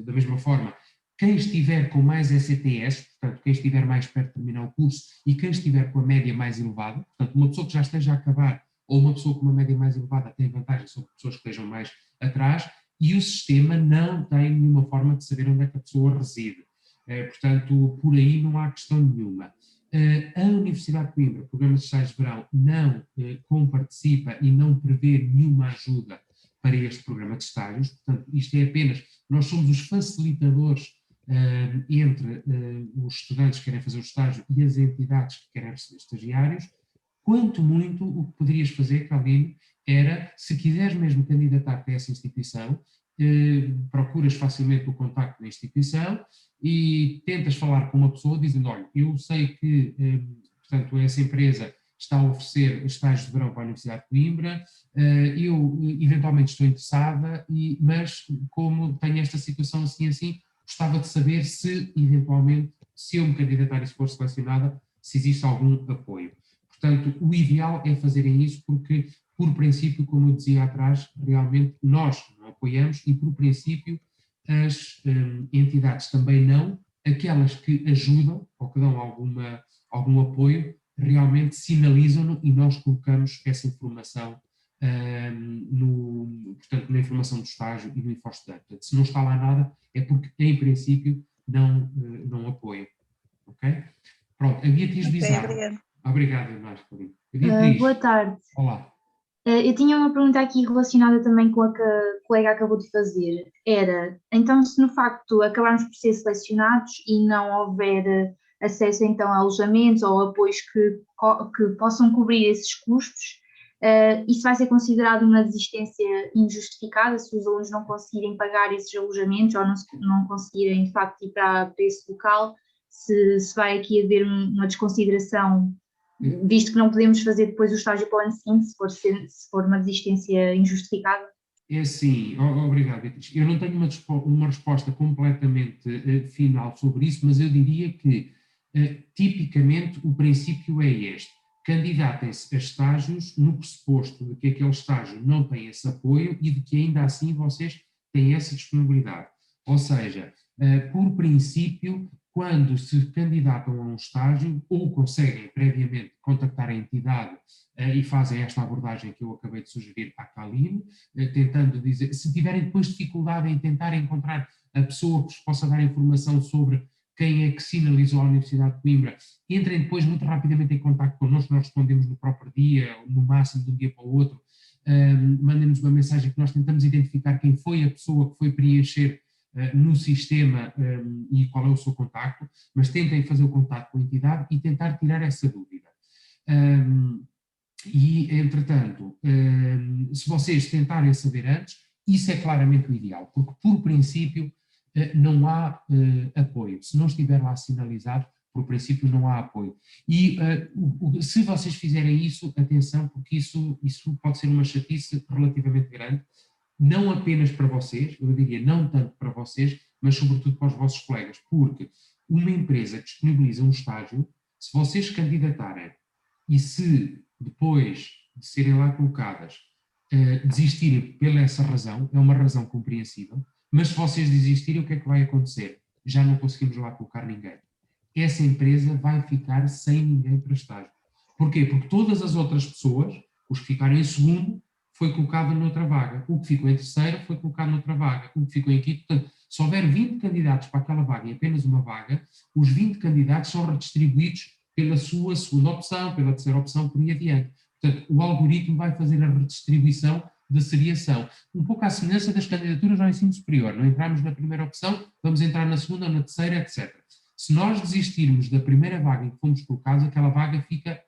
da mesma forma, quem estiver com mais ECTS, portanto, quem estiver mais perto de terminar o curso, e quem estiver com a média mais elevada, portanto, uma pessoa que já esteja a acabar, ou uma pessoa com uma média mais elevada, tem vantagem sobre pessoas que estejam mais atrás, e o sistema não tem nenhuma forma de saber onde é que a pessoa reside. Portanto, por aí não há questão nenhuma. A Universidade de Coimbra, o Programa de Estágios de Verão, não comparticipa e não prevê nenhuma ajuda para este programa de estágios. Portanto, isto é apenas, nós somos os facilitadores entre os estudantes que querem fazer o estágio e as entidades que querem receber estagiários. Quanto muito, o que poderias fazer, Claudine, era, se quiseres mesmo candidatar-te a essa instituição, procuras facilmente o contacto da instituição e tentas falar com uma pessoa dizendo, olha, eu sei que, portanto, essa empresa está a oferecer estágios de verão para a Universidade de Coimbra, eu eventualmente estou interessada, mas como tenho esta situação assim, gostava de saber se, eventualmente, se eu me candidatar e se for selecionada, se existe algum apoio. Portanto, o ideal é fazerem isso porque, por princípio, como eu dizia atrás, realmente nós não apoiamos e, por princípio, as entidades também não, aquelas que ajudam ou que dão algum apoio, realmente sinalizam-no e nós colocamos essa informação portanto, na informação do estágio e no InfoEstudante. Portanto, se não está lá nada, é porque, em princípio, não apoiam. Ok? Pronto, a Beatriz Bizarro. Obrigado, Beatriz. Boa tarde. Olá. Eu tinha uma pergunta aqui relacionada também com a que a colega acabou de fazer. Era, então, se no facto acabarmos por ser selecionados e não houver acesso então a alojamentos ou apoios que possam cobrir esses custos, isso vai ser considerado uma desistência injustificada se os alunos não conseguirem pagar esses alojamentos ou não conseguirem de facto ir para esse local, se vai aqui haver uma desconsideração, visto que não podemos fazer depois o estágio para o ano seguinte, se for uma desistência injustificada? É assim, obrigado, Beatriz. Eu não tenho uma resposta completamente final sobre isso, mas eu diria que, tipicamente, o princípio é este. Candidatem-se a estágios no pressuposto de que aquele estágio não tem esse apoio e de que ainda assim vocês têm essa disponibilidade. Ou seja, por princípio, quando se candidatam a um estágio ou conseguem previamente contactar a entidade e fazem esta abordagem que eu acabei de sugerir à Kaline, tentando dizer, se tiverem depois dificuldade em tentar encontrar a pessoa que vos possa dar informação sobre quem é que sinalizou à Universidade de Coimbra, entrem depois muito rapidamente em contacto connosco, nós respondemos no próprio dia, no máximo de um dia para o outro, mandem-nos uma mensagem que nós tentamos identificar quem foi a pessoa que foi preencher no sistema e qual é o seu contacto, mas tentem fazer o contacto com a entidade e tentar tirar essa dúvida. E, entretanto, se vocês tentarem saber antes, isso é claramente o ideal, porque, por princípio, não há apoio. Se não estiver lá sinalizado, por princípio não há apoio. E se vocês fizerem isso, atenção, porque isso pode ser uma chatice relativamente grande, não apenas para vocês, eu diria não tanto para vocês, mas sobretudo para os vossos colegas, porque uma empresa que disponibiliza um estágio, se vocês candidatarem e se depois de serem lá colocadas desistirem pela essa razão, é uma razão compreensível, mas se vocês desistirem, o que é que vai acontecer? Já não conseguimos lá colocar ninguém. Essa empresa vai ficar sem ninguém para estágio. Porquê? Porque todas as outras pessoas, os que ficaram em segundo, foi colocado noutra vaga. O que ficou em terceiro foi colocado noutra vaga. O que ficou em quinto, portanto, se houver 20 candidatos para aquela vaga e apenas uma vaga, os 20 candidatos são redistribuídos pela sua segunda opção, pela terceira opção, por aí adiante. Portanto, o algoritmo vai fazer a redistribuição de seriação. Um pouco à semelhança das candidaturas ao ensino superior. Não entramos na primeira opção, vamos entrar na segunda, na terceira, etc. Se nós desistirmos da primeira vaga em que fomos colocados, aquela vaga fica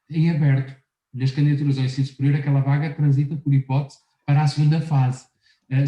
em aberto. Nas candidaturas ao ensino superior, aquela vaga transita, por hipótese, para a segunda fase,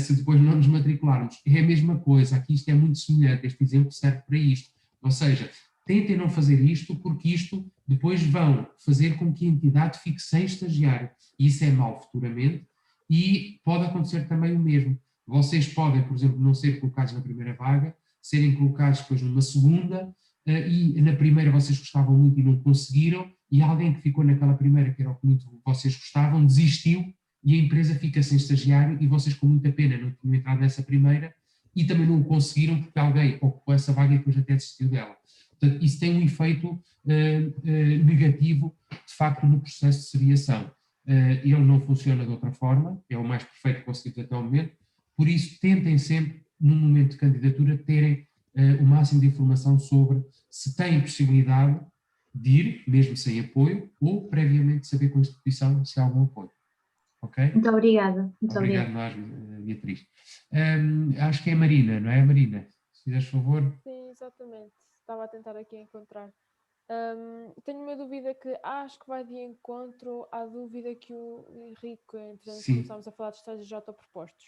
se depois não nos matricularmos. É a mesma coisa, aqui isto é muito semelhante, este exemplo serve para isto. Ou seja, tentem não fazer isto, porque isto depois vão fazer com que a entidade fique sem estagiário. E isso é mau futuramente, e pode acontecer também o mesmo. Vocês podem, por exemplo, não ser colocados na primeira vaga, serem colocados depois numa segunda, e na primeira vocês gostavam muito e não conseguiram, e alguém que ficou naquela primeira, que era o que muito vocês gostavam, desistiu, e a empresa fica sem estagiário, e vocês com muita pena não tinham entrado nessa primeira, e também não o conseguiram porque alguém ocupou essa vaga e depois até desistiu dela. Portanto, isso tem um efeito negativo, de facto, no processo de seriação. Ele não funciona de outra forma, é o mais perfeito que conseguimos até o momento, por isso tentem sempre, no momento de candidatura, terem o máximo de informação sobre se têm possibilidade de ir, mesmo sem apoio, ou previamente saber com a instituição se há algum apoio. Ok? Muito obrigada. Muito obrigado, nós, Beatriz. Acho que é a Marina, não é, Marina? Se fizeres favor. Sim, exatamente. Estava a tentar aqui encontrar. Tenho uma dúvida que acho que vai de encontro à dúvida que o Henrique, entretanto, começámos a falar de estágios já autopropostos.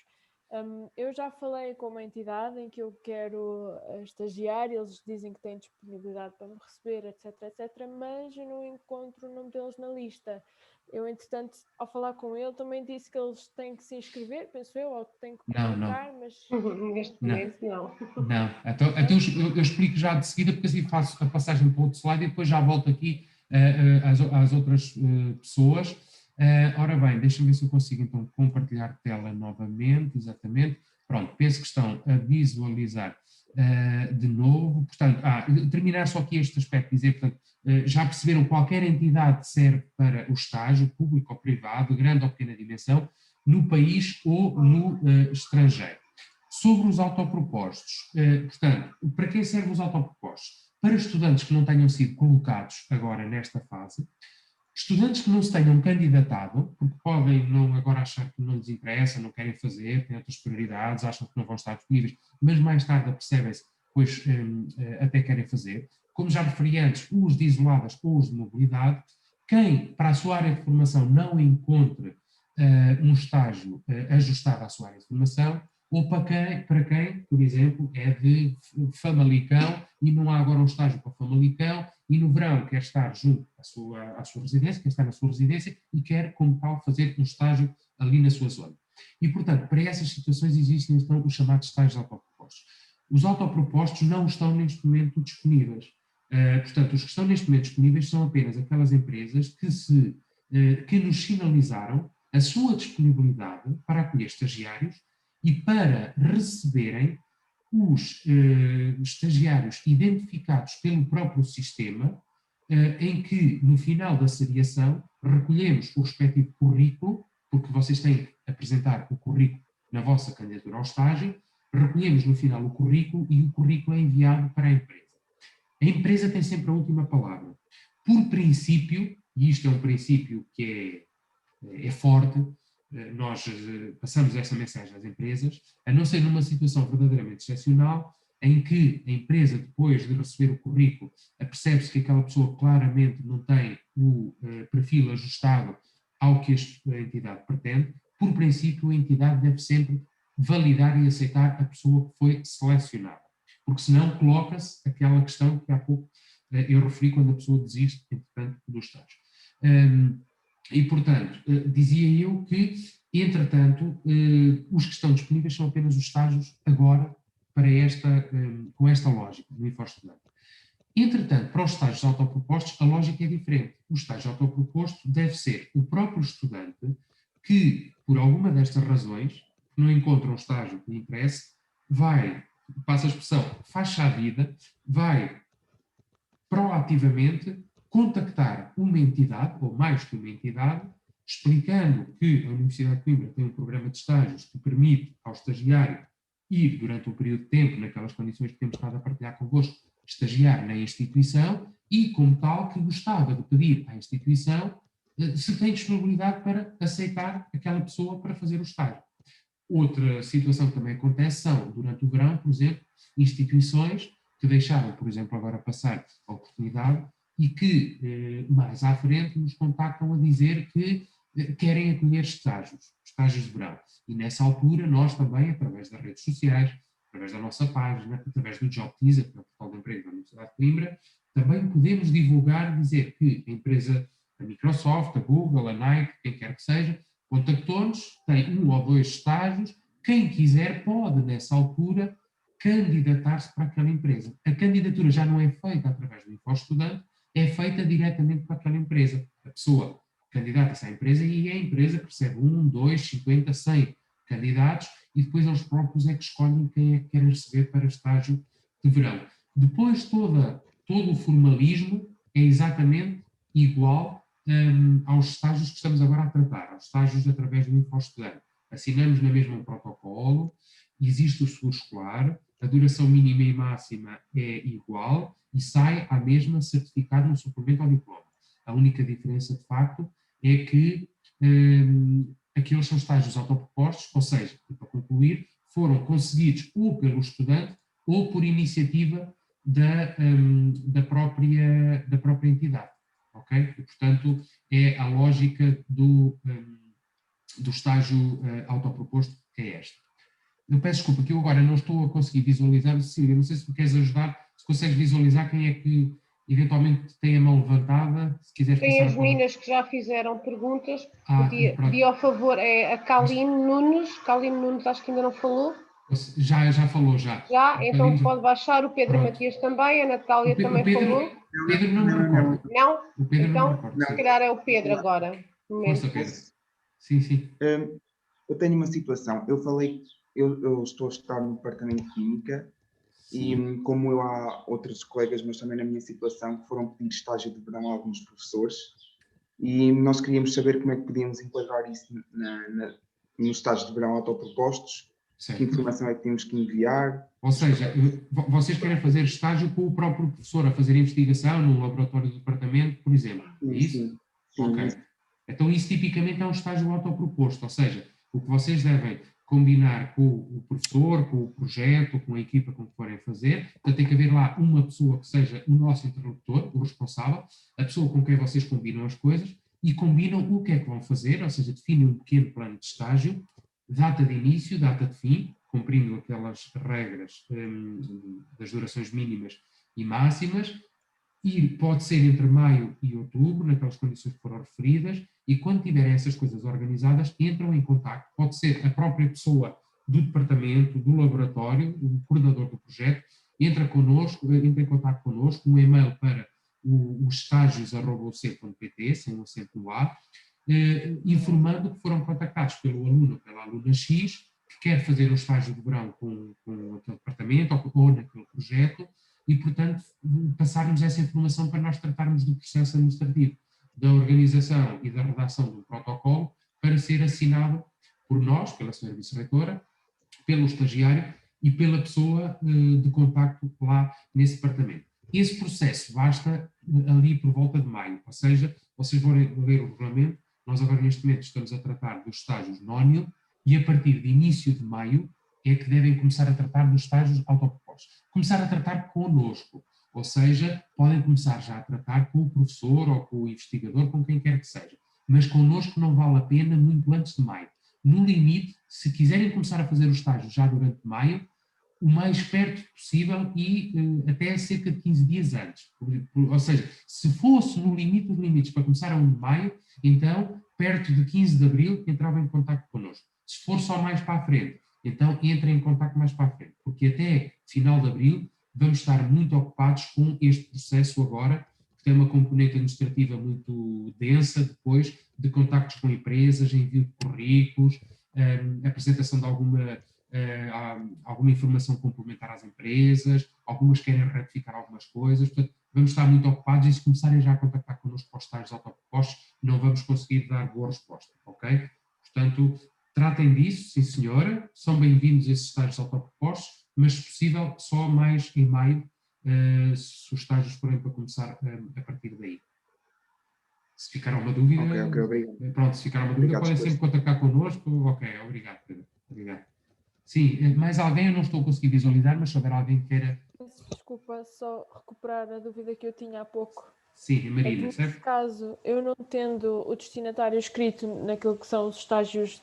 Eu já falei com uma entidade em que eu quero estagiar, eles dizem que têm disponibilidade para me receber, etc, etc, mas eu não encontro o nome deles na lista. Eu, entretanto, ao falar com ele, também disse que eles têm que se inscrever, penso eu, ou que têm que comunicar, mas... Neste momento, não. Não, então eu explico já de seguida, porque assim faço a passagem para o outro slide e depois já volto aqui às outras pessoas. Ora bem, deixa-me ver se eu consigo então compartilhar tela novamente, exatamente. Pronto, penso que estão a visualizar de novo. Portanto, terminar só aqui este aspecto, dizer, portanto, já perceberam, qualquer entidade serve para o estágio, público ou privado, grande ou pequena dimensão, no país ou no estrangeiro. Sobre os autopropostos, portanto, para quem servem os autopropostos? Para estudantes que não tenham sido colocados agora nesta fase, estudantes que não se tenham candidatado, porque podem não agora achar que não lhes interessa, não querem fazer, têm outras prioridades, acham que não vão estar disponíveis, mas mais tarde apercebem-se, pois até querem fazer. Como já referi antes, os de isoladas ou os de mobilidade, quem para a sua área de formação não encontre um estágio ajustado à sua área de formação, ou para quem, por exemplo, é de Famalicão e não há agora um estágio para Famalicão e no verão quer estar junto à sua residência, quer estar na sua residência e quer, como tal, fazer um estágio ali na sua zona. E, portanto, para essas situações existem então os chamados estágios autopropostos. Os autopropostos não estão neste momento disponíveis. Portanto, os que estão neste momento disponíveis são apenas aquelas empresas que nos sinalizaram a sua disponibilidade para acolher estagiários e para receberem os estagiários identificados pelo próprio sistema, em que, no final da seriação, recolhemos o respectivo currículo, porque vocês têm que apresentar o currículo na vossa candidatura ao estágio, recolhemos no final o currículo e o currículo é enviado para a empresa. A empresa tem sempre a última palavra. Por princípio, e isto é um princípio que é forte, nós passamos essa mensagem às empresas, a não ser numa situação verdadeiramente excepcional, em que a empresa, depois de receber o currículo, apercebe-se que aquela pessoa claramente não tem o perfil ajustado ao que a entidade pretende, por princípio a entidade deve sempre validar e aceitar a pessoa que foi selecionada, porque senão coloca-se aquela questão que há pouco eu referi quando a pessoa desiste, entretanto, do estágio. E, portanto, dizia eu que, entretanto, os que estão disponíveis são apenas os estágios agora para com esta lógica do InfoEstudante. Entretanto, para os estágios autopropostos, a lógica é diferente. O estágio autoproposto deve ser o próprio estudante que, por alguma destas razões, não encontra um estágio que lhe interesse, passa a expressão, faz-se à vida, vai proativamente contactar uma entidade, ou mais que uma entidade, explicando que a Universidade de Coimbra tem um programa de estágios que permite ao estagiário ir, durante um período de tempo, naquelas condições que temos estado a partilhar convosco, estagiar na instituição e, como tal, que gostava de pedir à instituição se tem disponibilidade para aceitar aquela pessoa para fazer o estágio. Outra situação que também acontece são, durante o verão, por exemplo, instituições que deixaram, por exemplo, agora passar a oportunidade e que mais à frente nos contactam a dizer que querem acolher estágios de verão. E nessa altura nós também, através das redes sociais, através da nossa página, através do Job Teaser, que é o portal de emprego da Universidade de Coimbra, também podemos divulgar, dizer que a empresa, a Microsoft, a Google, a Nike, quem quer que seja, contactou-nos, tem 1 ou 2 estágios, quem quiser pode, nessa altura, candidatar-se para aquela empresa. A candidatura já não é feita através do InfoEstudante, é feita diretamente para aquela empresa. A pessoa candidata-se à empresa e a empresa recebe 1, 2, 50, 100 candidatos e depois eles próprios é que escolhem quem é que querem receber para estágio de verão. Depois todo o formalismo é exatamente igual aos estágios que estamos agora a tratar, aos estágios através do InfoEstudante. Assinamos na mesma um protocolo, existe o seguro escolar, a duração mínima e máxima é igual e sai à mesma certificado no suplemento ao diploma. A única diferença, de facto, é que aqueles são estágios autopropostos, ou seja, para concluir, foram concedidos ou pelo estudante ou por iniciativa da própria entidade. Ok? E, portanto, é a lógica do estágio autoproposto é esta. Eu peço desculpa que eu agora não estou a conseguir visualizar, Cecília, não sei se tu queres ajudar, se consegues visualizar quem é que eventualmente tem a mão levantada, se quiseres tem passar as meninas que já fizeram perguntas, pedi ao favor, é a Kaline Nunes, acho que ainda não falou. Já falou, já. Já, então pode baixar, o Pedro Matias também, a Natália também falou. O Pedro não me recordo. Não? O Pedro então, não me recordo, se calhar é o Pedro agora. Força, Pedro. Sim, sim. Eu tenho uma situação, eu estou a estudar no departamento de Química. Sim. E como há outros colegas, mas também na minha situação, que foram pedir estágio de verão a alguns professores, e nós queríamos saber como é que podíamos enquadrar isso no estágio de verão autopropostos, certo. Que informação é que tínhamos que enviar. Ou seja, vocês querem fazer estágio com o próprio professor, a fazer investigação num laboratório do departamento, por exemplo, é isso? Sim. Ok. Então isso tipicamente é um estágio autoproposto, ou seja, o que vocês devem combinar com o professor, com o projeto, com a equipa com que forem fazer, portanto tem que haver lá uma pessoa que seja o nosso interlocutor, o responsável, a pessoa com quem vocês combinam as coisas e combinam o que é que vão fazer, ou seja, definem um pequeno plano de estágio, data de início, data de fim, cumprindo aquelas regras das durações mínimas e máximas, e pode ser entre maio e outubro, naquelas condições que foram referidas, e quando tiverem essas coisas organizadas, entram em contacto, pode ser a própria pessoa do departamento, do laboratório, o coordenador do projeto, entra em contacto connosco, um e-mail para o estágios@uc.pt, sem um acento no A, informando que foram contactados pelo aluno ou pela aluna X, que quer fazer um estágio de verão com aquele departamento ou naquele projeto, e, portanto, passarmos essa informação para nós tratarmos do processo administrativo, da organização e da redação do protocolo, para ser assinado por nós, pela senhora vice-reitora, pelo estagiário e pela pessoa de contacto lá nesse departamento. Esse processo basta ali por volta de maio, ou seja, vocês vão ler o regulamento, nós agora neste momento estamos a tratar dos estágios nónio e a partir de início de maio é que devem começar a tratar dos estágios autopropostos. Começar a tratar connosco, ou seja, podem começar já a tratar com o professor ou com o investigador, com quem quer que seja. Mas connosco não vale a pena muito antes de maio. No limite, se quiserem começar a fazer o estágio já durante maio, o mais perto possível e até cerca de 15 dias antes. Ou seja, se fosse no limite dos limites para começar a 1 de maio, então, perto de 15 de abril, entrava em contacto connosco. Se for só mais para a frente, então entrem em contacto mais para a frente, porque até final de abril vamos estar muito ocupados com este processo agora, que tem uma componente administrativa muito densa, depois de contactos com empresas, envio de currículos, apresentação de alguma informação complementar às empresas, algumas querem retificar algumas coisas, portanto, vamos estar muito ocupados e se começarem já a contactar connosco para os estágios autopropostos, não vamos conseguir dar boa resposta, ok? Portanto, tratem disso, sim senhora, são bem-vindos esses estágios autopropostos, mas se possível só mais em maio, se os estágios forem para começar a partir daí. Se ficar alguma dúvida, okay, obrigado. Pronto, se ficar alguma dúvida podem sempre contactar connosco, ok, obrigado Pedro, obrigado. Sim, mais alguém, eu não estou a conseguir visualizar, mas se houver alguém que queira Peço desculpa, só recuperar a dúvida que eu tinha há pouco. Sim, Marina, certo? Nesse caso, eu não tendo o destinatário escrito naquilo que são os estágios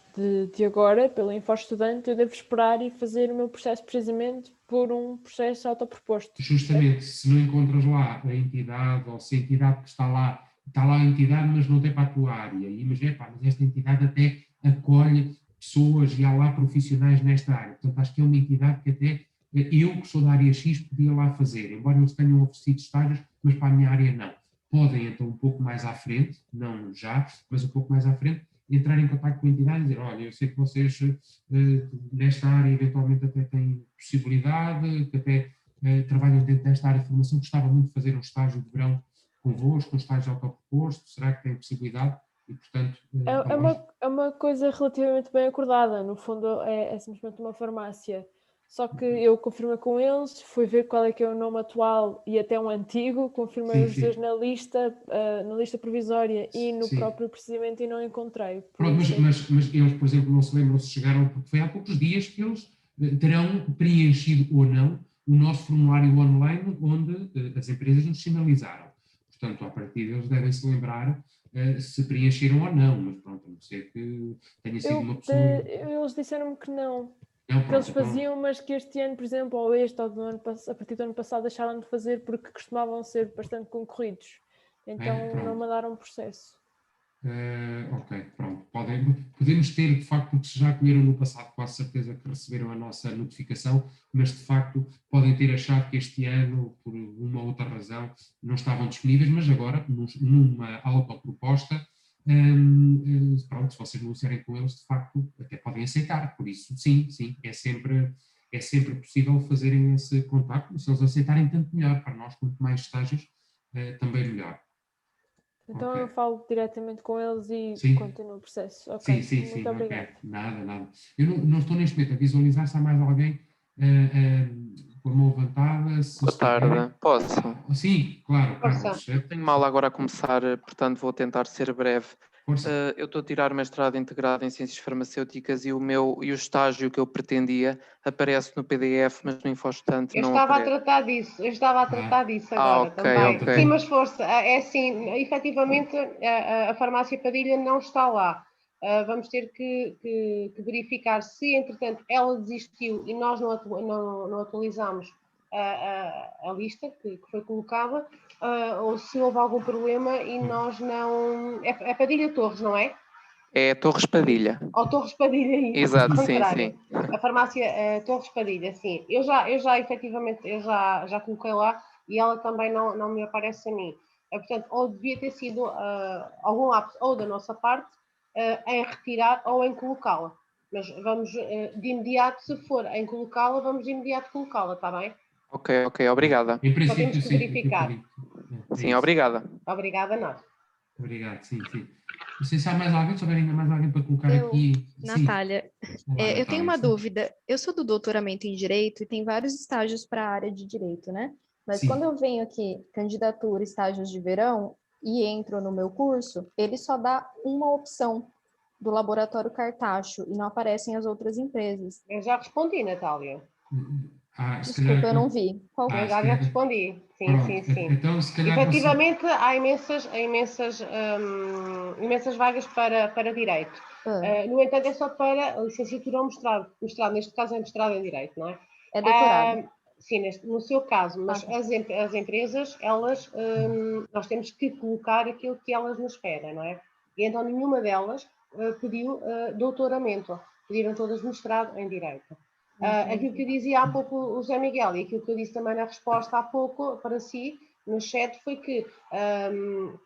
de agora, pelo InfoEstudante, eu devo esperar e fazer o meu processo precisamente por um processo autoproposto. Justamente, se não encontras lá a entidade, ou se a entidade que está lá a entidade, mas não tem para a tua área, e mas esta entidade até acolhe pessoas e há lá profissionais nesta área, portanto acho que é uma entidade que até eu, que sou da área X, podia lá fazer, embora eles tenham oferecido estágios, mas para a minha área não. Podem, então, um pouco mais à frente, não já, mas um pouco mais à frente, entrar em contato com a entidade e dizer, olha, eu sei que vocês nesta área eventualmente até têm possibilidade, que até trabalham dentro desta área de formação, gostava muito de fazer um estágio de verão convosco, um estágio autoproposto, será que tem possibilidade? E, portanto, é uma coisa relativamente bem acordada, no fundo é simplesmente uma farmácia. Só que eu confirmei com eles, fui ver qual é que é o nome atual e até um antigo, confirmei os dois na lista provisória e no próprio procedimento e não encontrei. Pronto, mas eles, por exemplo, não se lembram se chegaram, porque foi há poucos dias que eles terão preenchido ou não o nosso formulário online onde as empresas nos sinalizaram. Portanto, a partir deles devem se lembrar se preencheram ou não, mas pronto, a não ser que tenha sido uma pessoa... Eles disseram-me que não. Que eles faziam, mas que este ano, por exemplo, ou do ano, a partir do ano passado, deixaram de fazer porque costumavam ser bastante concorridos. Então não mandaram processo. Ok, pronto. Podemos ter, de facto, porque se já colheram no passado, quase certeza que receberam a nossa notificação, mas de facto podem ter achado que este ano, por uma ou outra razão, não estavam disponíveis, mas agora, numa autoproposta, pronto, se vocês negociarem com eles, de facto, até podem aceitar. Por isso, sim, é sempre possível fazerem esse contacto. Se eles aceitarem, tanto melhor. Para nós, quanto mais estágios, também melhor. Então eu falo diretamente com eles e continuo o processo. Okay. Sim. Muito obrigada. Okay. Nada. Eu não estou neste momento a visualizar se há mais alguém com a mão levantada. Boa tarde, posso? Sim, claro. Carlos. Tenho mal agora a começar, portanto vou tentar ser breve. Eu estou a tirar mestrado integrado em Ciências Farmacêuticas e o estágio que eu pretendia aparece no PDF, mas no InfoEstudante não aparece. Eu estava a tratar disso agora também. Okay. Sim, mas força, é assim, efetivamente a farmácia Padilha não está lá. Vamos ter que verificar se, entretanto, ela desistiu e nós não atualizamos a lista que foi colocada, ou se houve algum problema e nós não... É Padilha Torres, não é? É Torres Padilha. Ou Torres Padilha. Exato, sim. A farmácia Torres Padilha, sim. Eu já efetivamente, já coloquei lá e ela também não me aparece a mim. Portanto, ou devia ter sido algum lapso ou da nossa parte em retirar ou em colocá-la. Mas vamos de imediato, se for em colocá-la, vamos de imediato colocá-la, está bem? Ok, obrigada. Em princípio, temos que verificar. Sim, obrigada. Obrigada a nós. Obrigado, sim. Não sei se há mais alguém, se houver ainda mais alguém para colocar aqui. Natália, eu tenho uma dúvida. Eu sou do doutoramento em Direito e tem vários estágios para a área de Direito, né? Mas quando eu venho aqui, candidatura, estágios de verão, e entro no meu curso, ele só dá uma opção do laboratório Cartacho e não aparecem as outras empresas. Eu já respondi, Natália. Desculpa, eu não vi. Eu já respondi. Sim. Então, se calhar efetivamente, há imensas vagas para Direito. No entanto, é só para a licenciatura ou mestrado. Neste caso é mestrado em Direito, não é? É doutorado. Sim, no seu caso, mas as empresas, elas, nós temos que colocar aquilo que elas nos pedem, não é? E então nenhuma delas pediu doutoramento, pediram todas mestrado em Direito. Aquilo que eu dizia há pouco o José Miguel e aquilo que eu disse também na resposta há pouco para si, no chat, foi que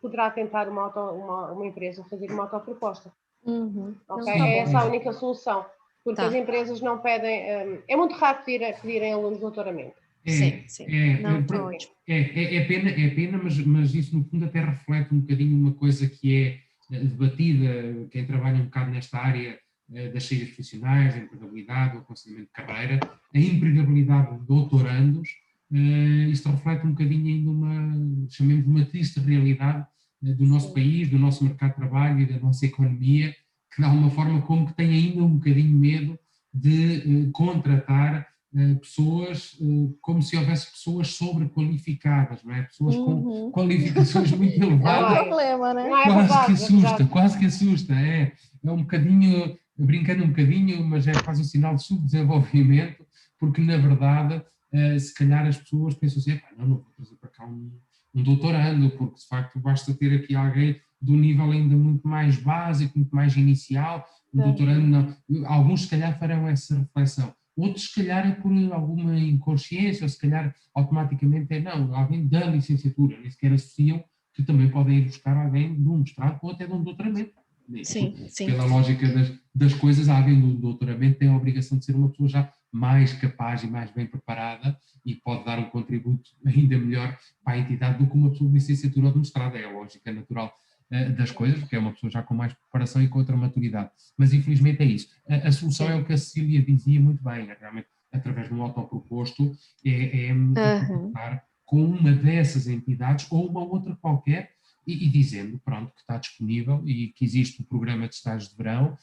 poderá tentar uma empresa fazer uma autoproposta. Okay? É essa a única solução. Porque as empresas não pedem... é muito raro pedirem alunos de doutoramento. Sim. Não, tá ótimo. É pena, mas isso no fundo até reflete um bocadinho uma coisa que é debatida, quem trabalha um bocado nesta área das saídas profissionais, da empregabilidade, do aconselhamento de carreira, a empregabilidade de doutorandos, isto reflete um bocadinho ainda chamemos de uma triste realidade do nosso país, do nosso mercado de trabalho e da nossa economia, que de alguma forma como que tem ainda um bocadinho medo de contratar pessoas, como se houvesse pessoas sobrequalificadas, não é? Pessoas com qualificações muito elevadas. É um problema, né? Quase que assusta. É um bocadinho, brincando um bocadinho, mas é quase um sinal de subdesenvolvimento, porque na verdade, se calhar as pessoas pensam assim, não vou trazer para cá um doutorando, porque de facto basta ter aqui alguém do nível ainda muito mais básico, muito mais inicial, um doutorando não. Alguns se calhar farão essa reflexão. Outros, se calhar, é por alguma inconsciência, ou se calhar automaticamente alguém da licenciatura, nem sequer associam que também podem ir buscar alguém de um mestrado ou até de um doutoramento. Sim. Pela lógica das coisas, alguém do doutoramento tem a obrigação de ser uma pessoa já mais capaz e mais bem preparada e pode dar um contributo ainda melhor para a entidade do que uma pessoa de licenciatura ou de mestrado. É a lógica natural das coisas, porque é uma pessoa já com mais preparação e com outra maturidade. Mas infelizmente é isso. A solução é o que a Cecília dizia muito bem, realmente através de um autoproposto, contactar com uma dessas entidades ou uma outra qualquer e dizendo, pronto, que está disponível e que existe o programa de estágios de verão.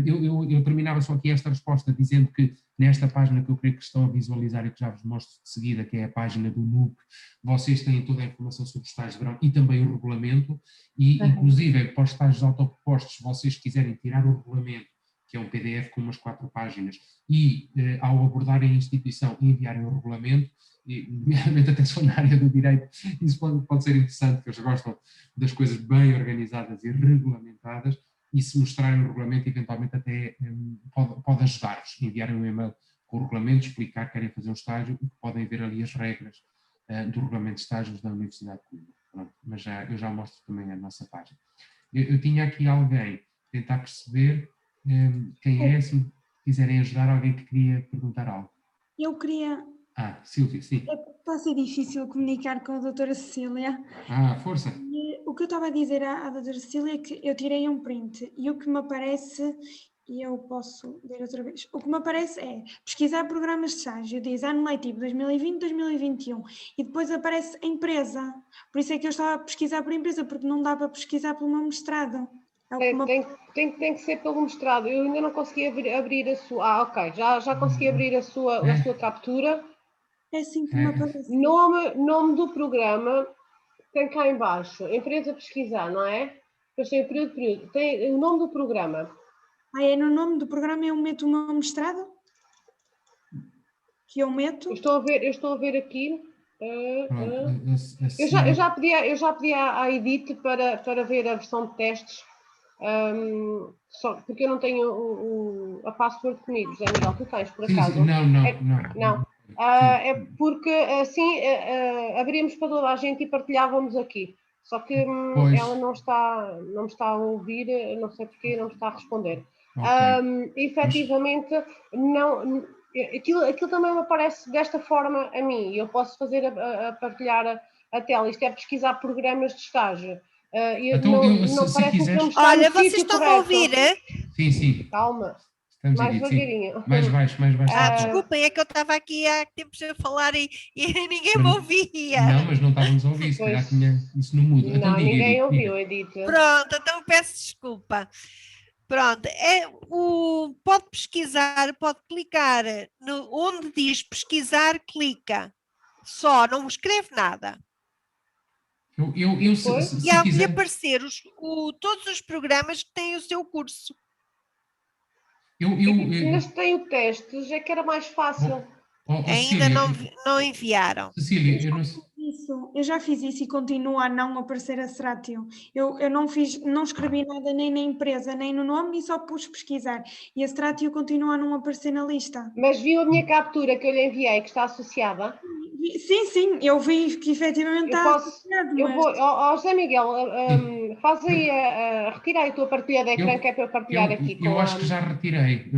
Eu terminava só aqui esta resposta dizendo que nesta página que eu creio que estão a visualizar e que já vos mostro de seguida, que é a página do NUC, vocês têm toda a informação sobre os estágios de verão e também o regulamento e, inclusive, para os estágios autopropostos, se vocês quiserem tirar o regulamento, que é um PDF com umas 4 páginas, e ao abordarem a instituição enviarem o regulamento, e nomeadamente até só na área do direito, isso pode ser interessante, porque eles gostam das coisas bem organizadas e regulamentadas, e se mostrarem o regulamento, eventualmente até pode ajudar-vos, enviarem um e-mail com o regulamento, explicar que querem fazer um estágio e que podem ver ali as regras do regulamento de estágios da Universidade de Coimbra. Pronto, mas eu já mostro também a nossa página. Eu tinha aqui alguém, tentar perceber quem é, se quiserem ajudar, alguém que queria perguntar algo. Eu queria... Silvia, sim. Está a ser difícil comunicar com a doutora Cecília. Força. E o que eu estava a dizer à doutora Cecília é que eu tirei um print e o que me aparece, e eu posso ver outra vez, o que me aparece é pesquisar programas de estágio, diz ano letivo 2020-2021 e depois aparece a empresa. Por isso é que eu estava a pesquisar por empresa, porque não dá para pesquisar pelo meu mestrado. Tem que ser pelo mestrado. Eu ainda não consegui abrir a sua... ok, já consegui abrir a sua captura. É assim que me aparece. Nome do programa tem cá em baixo, empresa pesquisar, não é? Depois tem o período. Tem o nome do programa. É no nome do programa eu meto o meu mestrado? Que eu meto? Eu estou a ver aqui. Eu já pedi à Edith para ver a versão de testes. Só porque eu não tenho a password comigo, José Miguel, tu tens por acaso? Não. É porque assim abríamos para toda a gente e partilhávamos aqui. Só que ela não me está a ouvir, não sei porque, não me está a responder. Efetivamente, não, aquilo também me aparece desta forma a mim. Eu posso fazer a partilhar a tela. Isto é pesquisar programas de estágio. Se quiseres... Olha, vocês estão a ouvir, é? Sim. Calma. Estamos mais devagarinho. Mais baixo. Desculpem, é que eu estava aqui há tempos a falar e ninguém me ouvia. Não, mas não estávamos a ouvir, se calhar tinha isso no mudo. Não, ninguém ouviu, Edith. Pronto, então peço desculpa. Pode pesquisar, pode clicar onde diz pesquisar, clica. Só, não escreve nada. Se e há de quiser... aparecer todos os programas que têm o seu curso. Mas tem o testes, é que era mais fácil. Ainda não enviaram. Cecília, eu não sei. Eu já fiz isso e continua a não aparecer a Stratio. Eu não escrevi nada nem na empresa, nem no nome e só pus pesquisar. E a Stratio continua a não aparecer na lista. Mas viu a minha captura que eu lhe enviei, que está associada? Sim, eu vi que efetivamente está associado. José Miguel, faz aí, retira aí a tua partilha de ecrã, que é para eu partilhar aqui. Eu acho que já retirei.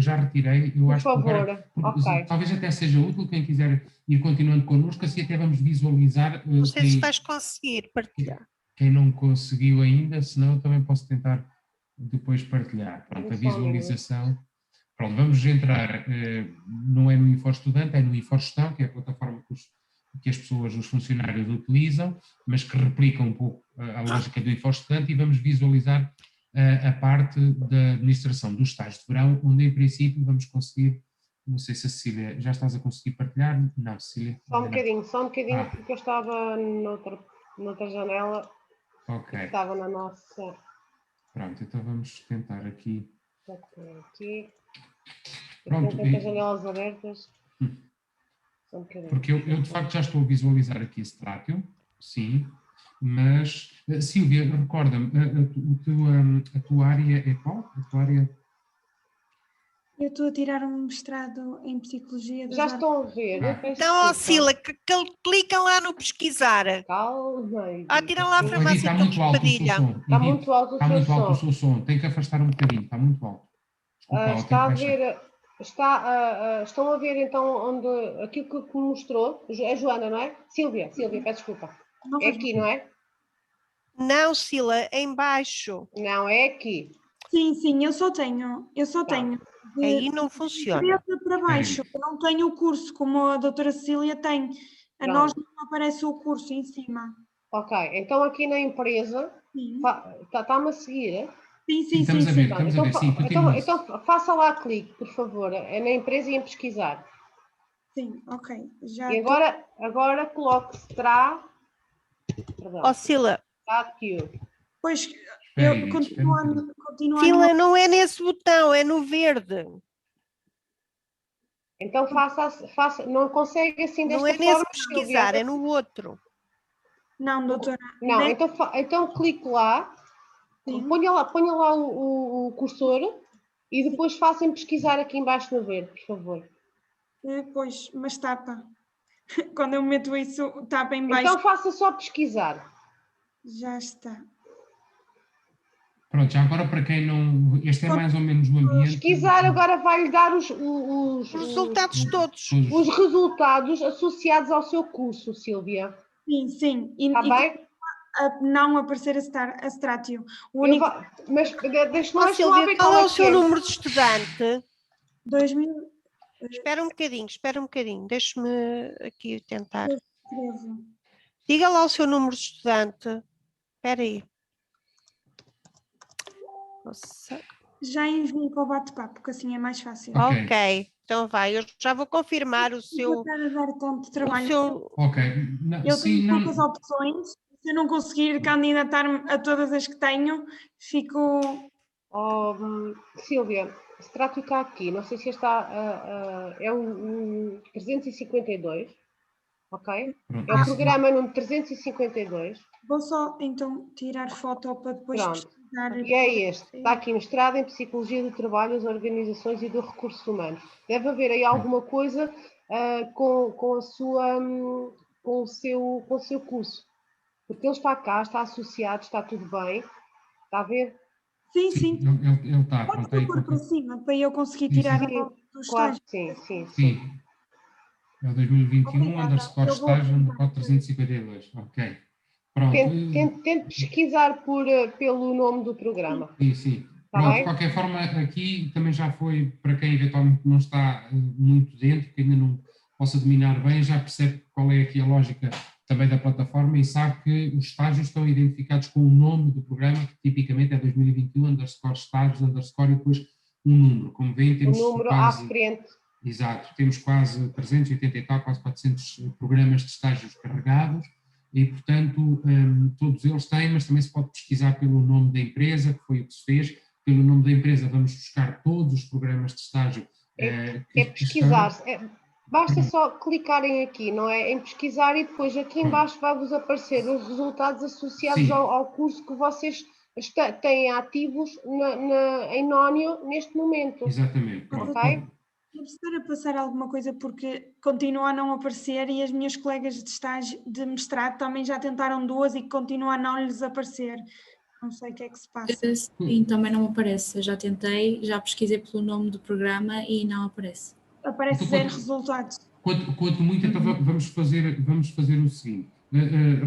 Por favor. Okay. Talvez até seja útil quem quiser ir continuando connosco, assim até vamos visualizar. Não sei se vais conseguir partilhar. Quem não conseguiu ainda, senão eu também posso tentar depois partilhar. Pronto, a visualização. Pronto, vamos entrar, não é no InfoEstudante, é no InfoGestão, que é a plataforma que as pessoas, os funcionários utilizam, mas que replica um pouco a lógica do InfoEstudante, e vamos visualizar a parte da administração do estágio de verão, onde em princípio vamos conseguir Não sei se a Cecília, já estás a conseguir partilhar? Não, Cecília. Só um bocadinho, porque eu estava noutra janela. Ok. Estava na nossa... Pronto, então vamos tentar aqui. Aqui. Pronto. Tem as janelas abertas. Só um bocadinho. Porque eu de facto já estou a visualizar aqui esse Stratio, sim, mas Sílvia, recorda-me, a tua área é qual? A tua área... Eu estou a tirar um mestrado em Psicologia. Já estão a ver. Então, Sila, clica lá no pesquisar. Calma. Tira lá a farmácia está muito alto o seu som. Está muito alto o seu som. Tem que afastar um bocadinho, está muito alto. Desculpa, está a ver... estão a ver então aquilo que me mostrou, é Joana, não é? Silvia, peço desculpa. É aqui, não é? Não, Sila, é em baixo. Não, é aqui. Sim, eu só tenho. Aí não funciona. Para baixo, eu não tenho o curso, como a doutora Cecília tem. A nós não aparece o curso em cima. Ok, então aqui na empresa, está-me a seguir? Sim. Estamos a ver, sim. Então faça lá clique, por favor, é na empresa e em pesquisar. Sim, ok. E agora coloque Sila. Pois, eu continuando. Sila, não é nesse botão, é no verde. Então faça, não consegue assim desta forma? Não é nesse pesquisar, é no outro. Não, doutora. Não, então clique lá. Ponha lá o cursor e depois façam pesquisar aqui embaixo no verde, por favor. Pois, mas tapa. Quando eu meto isso, tapa em baixo. Então faça só pesquisar. Já está. Pronto, já agora para quem não... Este é mais ou menos o ambiente... Pesquisar agora vai-lhe dar os resultados todos. Os resultados associados ao seu curso, Sílvia. Sim. Está bem? Não aparecer a Stratio. Mas deixa-me lá ver qual é o seu número de estudante? 2000. Espera um bocadinho. Deixa-me aqui tentar. Diga lá o seu número de estudante. Espera aí. Nossa. Já enviei para o bate-papo, porque assim é mais fácil. Ok, então vai. Eu já vou confirmar o seu... Vou estar a dar tanto trabalho. Ok. Eu tenho poucas opções. Se eu não conseguir candidatar-me a todas as que tenho, fico... Sílvia, Stratio está aqui. Não sei se está... é um 352. Ok? É o programa número 352. Vou só, então, tirar foto para depois pesquisar. E é este. Está aqui mestrado em Psicologia do Trabalho, das Organizações e dos Recursos Humanos. Deve haver aí alguma coisa com o seu curso. Porque ele está cá, está associado, está tudo bem. Está a ver? Sim. Ele está. Pode pôr para cima, para eu conseguir tirar do estágio. Sim. É o 2021, _estágio, _ 352. Ok. Pronto. Tente pesquisar pelo nome do programa. Sim. Pronto, de qualquer forma, aqui também já foi, para quem eventualmente não está muito dentro, que ainda não possa dominar bem, já percebe qual é aqui a lógica também da plataforma e sabe que os estágios estão identificados com o nome do programa, que tipicamente é 2021, _estágios, _ e depois um número. Como veem, temos o número quase... à frente. Exato, temos quase 380 e tal, quase 400 programas de estágios carregados e, portanto, todos eles têm, mas também se pode pesquisar pelo nome da empresa, que foi o que se fez. Pelo nome da empresa vamos buscar todos os programas de estágio. Pesquisar. Basta só clicarem aqui, não é? Em pesquisar e depois aqui em baixo vai-vos aparecer os resultados associados ao curso que vocês têm ativos em Nónio neste momento. Exatamente. Ok? Vou estar a passar alguma coisa porque continua a não aparecer e as minhas colegas de estágio de mestrado também já tentaram 2 e continua a não lhes aparecer. Não sei o que é que se passa. Sim, também não aparece. Eu já tentei, já pesquisei pelo nome do programa e não aparece. Aparece 0 resultados. Quanto muito, então vamos fazer o seguinte.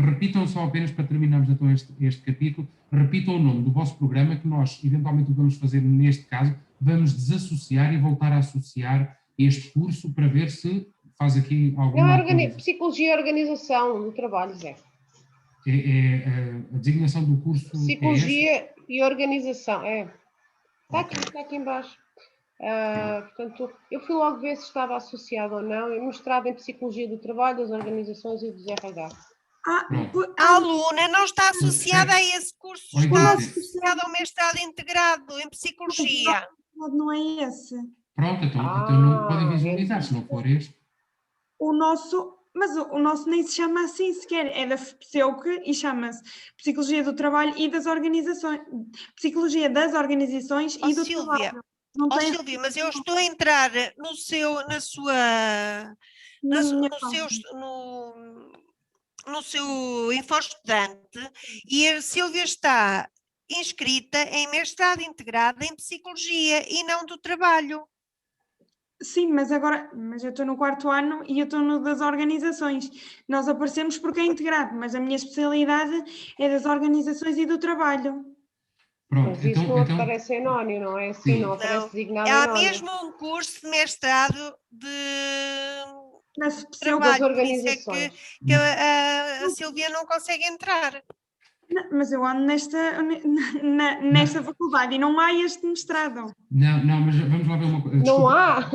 Repitam só apenas para terminarmos então este capítulo, repitam o nome do vosso programa que nós eventualmente o que vamos fazer neste caso, vamos desassociar e voltar a associar este curso para ver se faz aqui alguma... Não, Psicologia e Organização do Trabalho, Zé. A designação do curso Psicologia e Organização, Está aqui embaixo. Portanto, eu fui logo ver se estava associado ou não, e mestrado em Psicologia do Trabalho, das organizações e dos RH. A aluna não está associada a esse curso, está associada ao mestrado integrado em Psicologia. Não é esse. Pronto, então não podem visualizar, se não for este. Mas o nosso nem se chama assim sequer, é da PSEUC e chama-se Psicologia do Trabalho e das Organizações, Psicologia das Organizações e do Trabalho. Silvia, mas eu estou a entrar no seu InfoEstudante e a Silvia está inscrita em mestrado integrado em Psicologia e não do Trabalho. Sim, mas eu estou no 4º ano e eu estou no das organizações. Nós aparecemos porque é integrado, mas a minha especialidade é das organizações e do trabalho. Pronto, mas isso não aparece anónimo, não é assim? Não aparece designado anónimo. Há mesmo um curso de mestrado de trabalho, das organizações. Por isso é que a Silvia não consegue entrar. Não, mas eu ando nesta faculdade e não há este mestrado. Não, mas vamos lá ver uma coisa. Não há?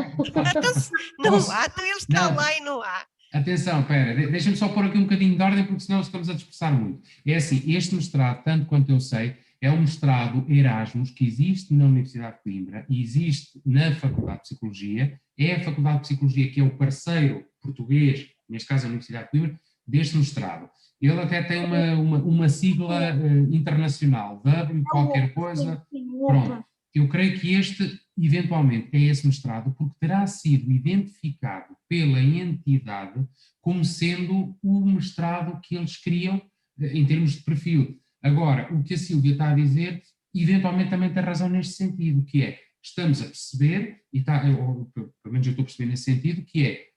Não há, então ele está lá e não há. Atenção, espera, deixa-me só pôr aqui um bocadinho de ordem, porque senão estamos a dispersar muito. É assim, este mestrado, tanto quanto eu sei, é um mestrado Erasmus que existe na Universidade de Coimbra e existe na Faculdade de Psicologia. É a Faculdade de Psicologia que é o parceiro português, neste caso a Universidade de Coimbra, deste mestrado. Ele até tem uma sigla internacional, W qualquer coisa. Pronto, eu creio que este, eventualmente, é esse mestrado, porque terá sido identificado pela entidade como sendo o mestrado que eles queriam em termos de perfil. Agora, o que a Silvia está a dizer, eventualmente também tem razão neste sentido, que é, estamos a perceber, e pelo menos eu estou a perceber nesse sentido, que é,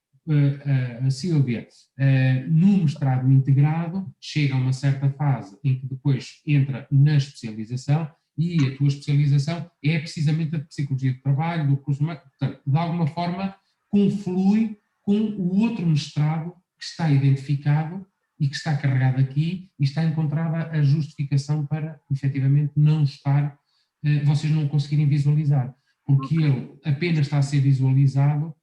a Silvia, no mestrado integrado, chega a uma certa fase em que depois entra na especialização e a tua especialização é precisamente a de Psicologia do Trabalho, do curso humano, portanto, de alguma forma conflui com o outro mestrado que está identificado e que está carregado aqui e está encontrada a justificação para, efetivamente, não estar, vocês não conseguirem visualizar, porque ele apenas está a ser visualizado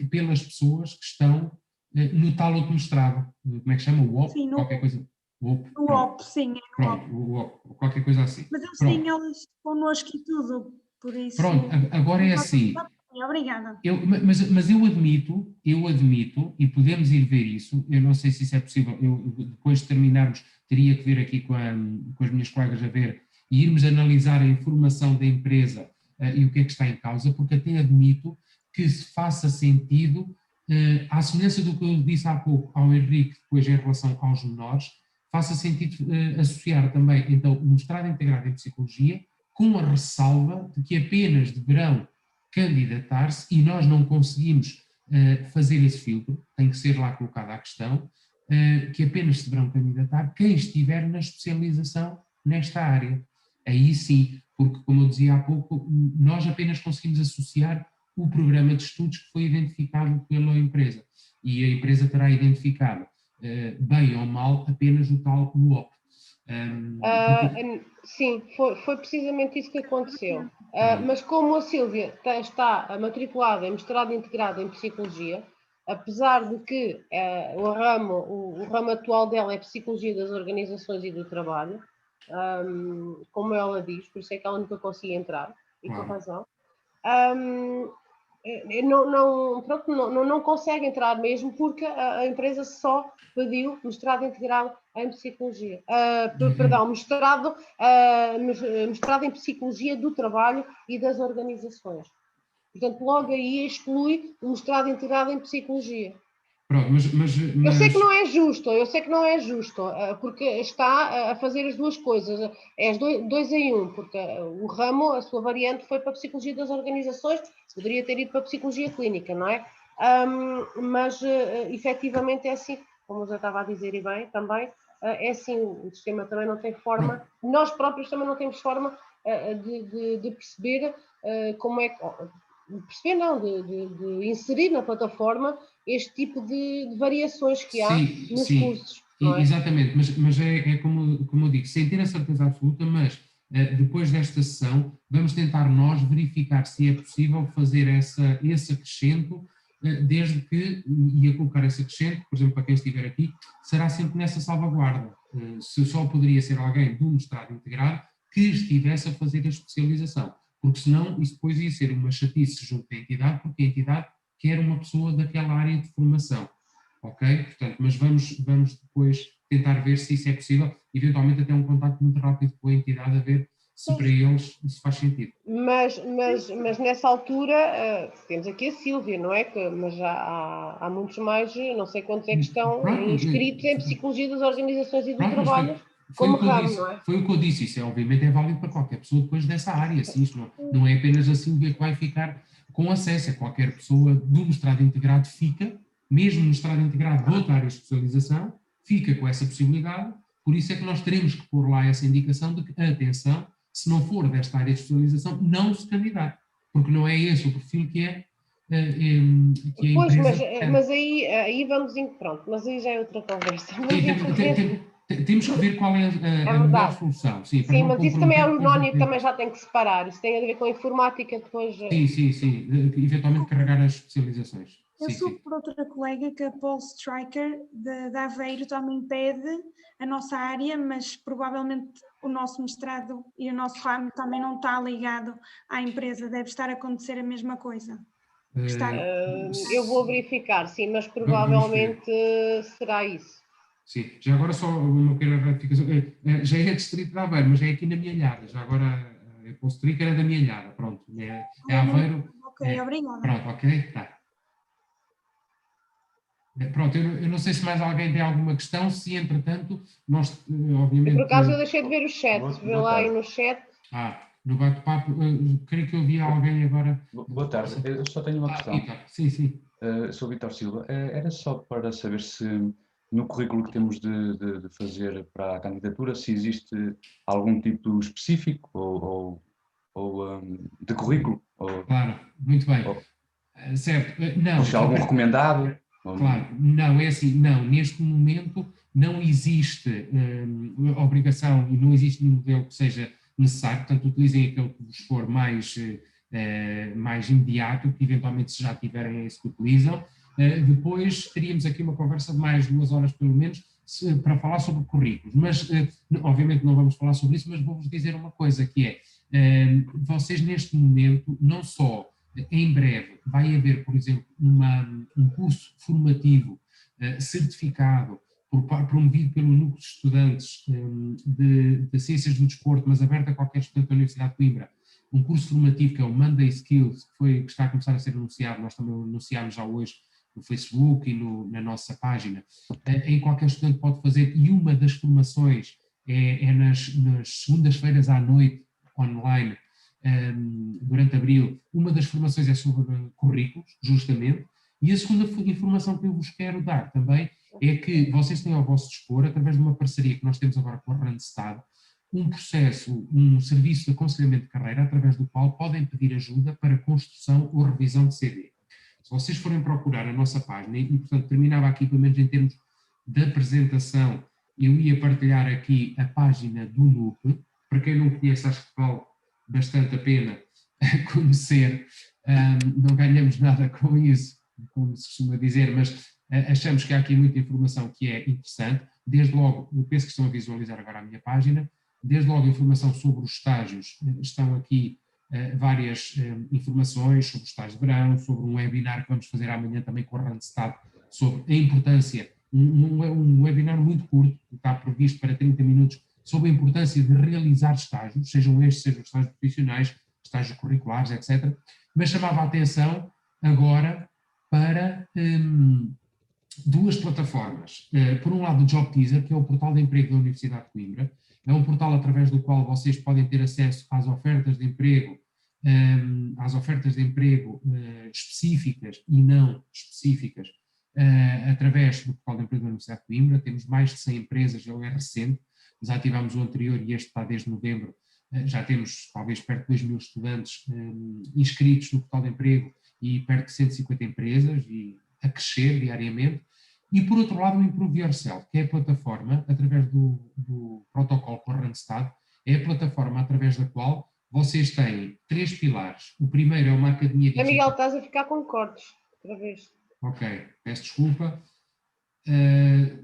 pelas pessoas que estão no tal outro mestrado, como é que chama? O OP? Sim, qualquer coisa. O OP, sim. Pronto, o OP, qualquer coisa assim. Mas eles connosco e tudo, por isso... Pronto, agora é assim. Obrigada. Mas eu admito, e podemos ir ver isso, eu não sei se isso é possível, eu depois de terminarmos teria que vir aqui com as minhas colegas a ver e irmos analisar a informação da empresa e o que é que está em causa, porque até admito que se faça sentido, à semelhança do que eu disse há pouco ao Henrique, depois em relação aos menores, faça sentido associar também, então, o mestrado integrado em Psicologia com a ressalva de que apenas deverão candidatar-se e nós não conseguimos fazer esse filtro, tem que ser lá colocada a questão, que apenas se deverão candidatar quem estiver na especialização nesta área. Aí sim, porque, como eu dizia há pouco, nós apenas conseguimos associar o programa de estudos que foi identificado pela empresa. E a empresa terá identificado, bem ou mal, apenas o tal UOP. Sim, foi precisamente isso que aconteceu. Mas como a Silvia está matriculada em mestrado integrado em Psicologia, apesar de que o ramo atual dela é Psicologia das Organizações e do Trabalho, como ela diz, por isso é que ela nunca conseguia entrar, e com razão, não consegue entrar mesmo porque a empresa só pediu mestrado integrado em Psicologia, mestrado em Psicologia do Trabalho e das Organizações. Portanto, logo aí exclui o mestrado integrado em Psicologia. Pronto, mas... Eu sei que não é justo, porque está a fazer as duas coisas, é dois em um, porque o ramo, a sua variante foi para a Psicologia das Organizações, poderia ter ido para a Psicologia Clínica, não é? Mas, efetivamente, é assim, como já estava a dizer e bem, também, é assim, o sistema também não tem forma, nós próprios também não temos forma de perceber como é que... Perceber não, de inserir na plataforma este tipo de variações que há nos cursos. Não é? Exatamente, mas é como eu digo, sem ter a certeza absoluta, mas depois desta sessão, vamos tentar nós verificar se é possível fazer esse acrescento, desde que, e a colocar esse acrescento, por exemplo, para quem estiver aqui, será sempre nessa salvaguarda. Se só poderia ser alguém do mestrado integrado que estivesse a fazer a especialização, porque senão isso depois ia ser uma chatice junto à entidade, porque a entidade quer uma pessoa daquela área de formação, ok? Portanto, mas vamos depois tentar ver se isso é possível, eventualmente até um contacto muito rápido com a entidade a ver se para eles isso faz sentido. Mas nessa altura, temos aqui a Sílvia, não é? Mas já há muitos mais, não sei quantos é que estão inscritos em Psicologia das Organizações e do Trabalho, como ramo, não é? Foi o que eu disse, isso obviamente é válido para qualquer pessoa depois dessa área, assim, isto não é apenas a Sílvia que vai ficar com acesso, qualquer pessoa do mestrado integrado fica, mesmo no mestrado integrado de outra área de especialização, fica com essa possibilidade, por isso é que nós teremos que pôr lá essa indicação de que, atenção, se não for desta área de especialização, não se candidate, porque não é esse o perfil que é a pois, empresa. mas aí vamos em pronto, mas aí já é outra conversa. Temos que ver qual é a melhor solução. Sim, mas isso também é um nónio que também já tem que separar, isso tem a ver com a informática depois. Sim, eventualmente carregar as especializações. Eu soube por outra colega que a Paul Striker de Aveiro também pede a nossa área, mas provavelmente o nosso mestrado e o nosso ramo também não está ligado à empresa, deve estar a acontecer a mesma coisa. Eu vou verificar, sim, mas provavelmente será isso. Sim, já agora só uma pequena retificação, já é distrito de Aveiro, mas é aqui na Minhalhada, já agora a Paul Striker é da Minhalhada, pronto, é Aveiro. Ok, obrigada. Pronto, ok, tá. Pronto, eu não sei se mais alguém tem alguma questão, se entretanto, nós obviamente... Por acaso eu deixei de ver o chat, vê lá aí no chat. No bate-papo, creio que eu vi alguém agora... Boa tarde, eu só tenho uma questão. Sim. Sou Vítor Silva, era só para saber se no currículo que temos de fazer para a candidatura, se existe algum tipo específico ou de currículo. Claro, muito bem. Certo, não... Ou se há algum recomendado... Claro, não, é assim, não, neste momento não existe obrigação e não existe nenhum modelo que seja necessário, portanto utilizem aquele que vos for mais imediato, que eventualmente se já tiverem esse que utilizam. Depois teríamos aqui uma conversa de mais 2 horas pelo menos para falar sobre currículos, mas obviamente não vamos falar sobre isso, mas vou-vos dizer uma coisa que é, vocês neste momento não só... Em breve vai haver, por exemplo, um curso formativo certificado, promovido pelo Núcleo de Estudantes de Ciências do Desporto, mas aberto a qualquer estudante da Universidade de Coimbra, um curso formativo que é o Monday Skills, que está a começar a ser anunciado, nós também anunciámos já hoje no Facebook e na nossa página, em qualquer estudante pode fazer, e uma das formações é nas segundas-feiras à noite, online, durante abril. Uma das formações é sobre currículos, justamente, e a segunda informação que eu vos quero dar também é que vocês têm ao vosso dispor, através de uma parceria que nós temos agora com a Randstad, um serviço de aconselhamento de carreira, através do qual podem pedir ajuda para construção ou revisão de CV. Se vocês forem procurar a nossa página, e portanto terminava aqui pelo menos em termos de apresentação, eu ia partilhar aqui a página do NUP, para quem não conhece, acho que vale bastante a pena conhecer, não ganhamos nada com isso, como se costuma dizer, mas achamos que há aqui muita informação que é interessante. Desde logo, eu penso que estão a visualizar agora a minha página, desde logo informação sobre os estágios, estão aqui várias informações sobre os estágios de verão, sobre um webinar que vamos fazer amanhã também com a Randstad, sobre a importância, um webinar muito curto, que está previsto para 30 minutos, sobre a importância de realizar estágios, sejam estágios profissionais, estágios curriculares, etc. Mas chamava a atenção agora para 2 plataformas. Por um lado, o Job Teaser, que é o portal de emprego da Universidade de Coimbra. É um portal através do qual vocês podem ter acesso às ofertas de emprego, específicas e não específicas, através do portal de emprego da Universidade de Coimbra. Temos mais de 100 empresas, ele é recente. Desativamos o anterior e este está desde novembro. Já temos talvez perto de 2.000 estudantes inscritos no portal de emprego e perto de 150 empresas e a crescer diariamente. E por outro lado o Improve Yourself, que é a plataforma, através do protocolo com a Randstad, É a plataforma através da qual vocês têm 3 pilares. O primeiro é uma academia digital. Miguel, estás a ficar com cortes, outra vez. Ok, peço desculpa.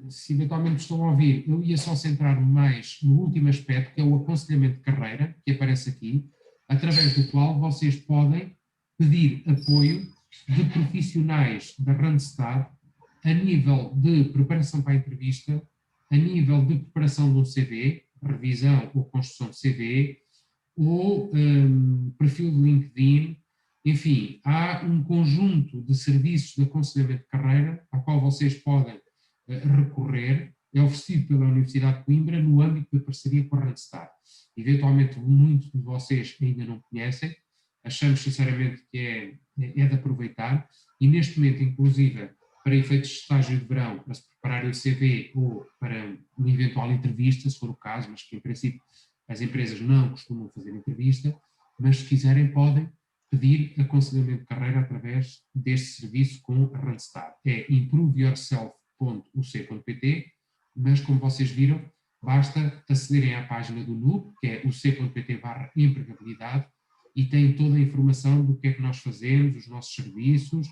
Se eventualmente estão a ouvir, eu ia só centrar mais no último aspecto, que é o aconselhamento de carreira, que aparece aqui, através do qual vocês podem pedir apoio de profissionais da Randstad a nível de preparação para a entrevista, a nível de preparação de um CV, revisão ou construção de CV, ou perfil de LinkedIn. Enfim, há um conjunto de serviços de aconselhamento de carreira ao qual vocês podem recorrer, é oferecido pela Universidade de Coimbra no âmbito da parceria com a Randstad. Eventualmente, muitos de vocês ainda não conhecem, achamos sinceramente que é de aproveitar, e neste momento, inclusive, para efeitos de estágio de verão, para se prepararem o CV ou para uma eventual entrevista, se for o caso, mas que em princípio as empresas não costumam fazer entrevista, mas se quiserem podem pedir aconselhamento de carreira através deste serviço com a Randstad. É improveyourself.uc.pt, mas como vocês viram, basta acederem à página do NUP, que é uc.pt/empregabilidade, e tem toda a informação do que é que nós fazemos, os nossos serviços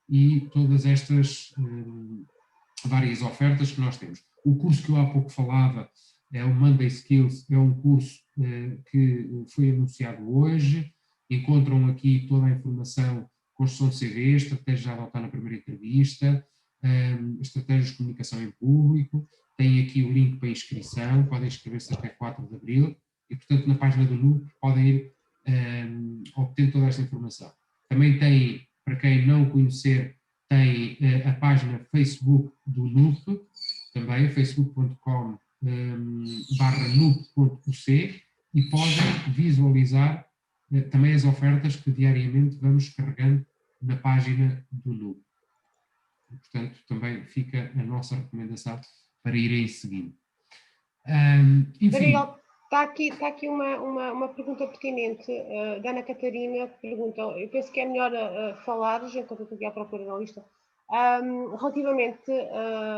e todas estas várias ofertas que nós temos. O curso que eu há pouco falava é o Monday Skills, é um curso que foi anunciado hoje. Encontram aqui toda a informação, construção de CV, estratégias a adotar na primeira entrevista, estratégias de comunicação em público, tem aqui o link para inscrição, podem inscrever-se até 4 de abril, e portanto na página do NUP podem ir obter toda esta informação. Também tem, para quem não conhecer, tem a página Facebook do NUP, também facebook.com/nup.uc, e podem visualizar também as ofertas que diariamente vamos carregando na página do NUP. E, portanto, também fica a nossa recomendação para irem seguindo. Enfim. Daniel, está aqui uma pergunta pertinente da Ana Catarina, que pergunta, eu penso que é melhor falar, enquanto eu estou aqui à procura da lista, relativamente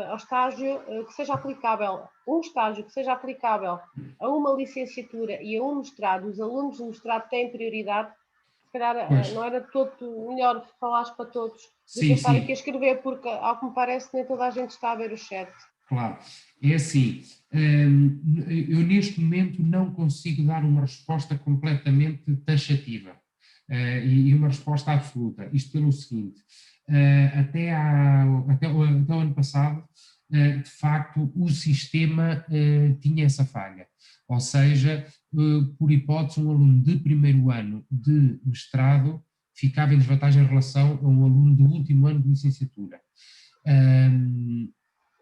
ao estágio que seja aplicável, um estágio que seja aplicável a uma licenciatura e a um mestrado. Os alunos do mestrado têm prioridade. Se calhar não era todo melhor falares para todos do que estar aqui a escrever, porque ao que me parece nem toda a gente está a ver o chat. Claro, é assim, eu neste momento não consigo dar uma resposta completamente taxativa e uma resposta absoluta, isto pelo seguinte, até o ano passado, de facto, o sistema tinha essa falha, ou seja, por hipótese, um aluno de primeiro ano de mestrado ficava em desvantagem em relação a um aluno do último ano de licenciatura.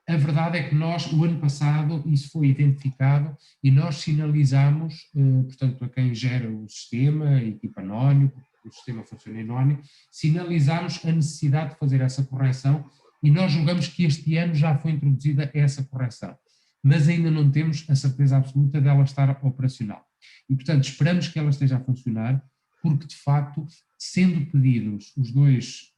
A verdade é que nós, o ano passado, isso foi identificado e nós sinalizamos, portanto, a quem gera o sistema, a equipa NONIO, o sistema funciona em NONIO, sinalizamos a necessidade de fazer essa correção e nós julgamos que este ano já foi introduzida essa correção, mas ainda não temos a certeza absoluta dela estar operacional. E, portanto, esperamos que ela esteja a funcionar, porque, de facto, sendo pedidos os dois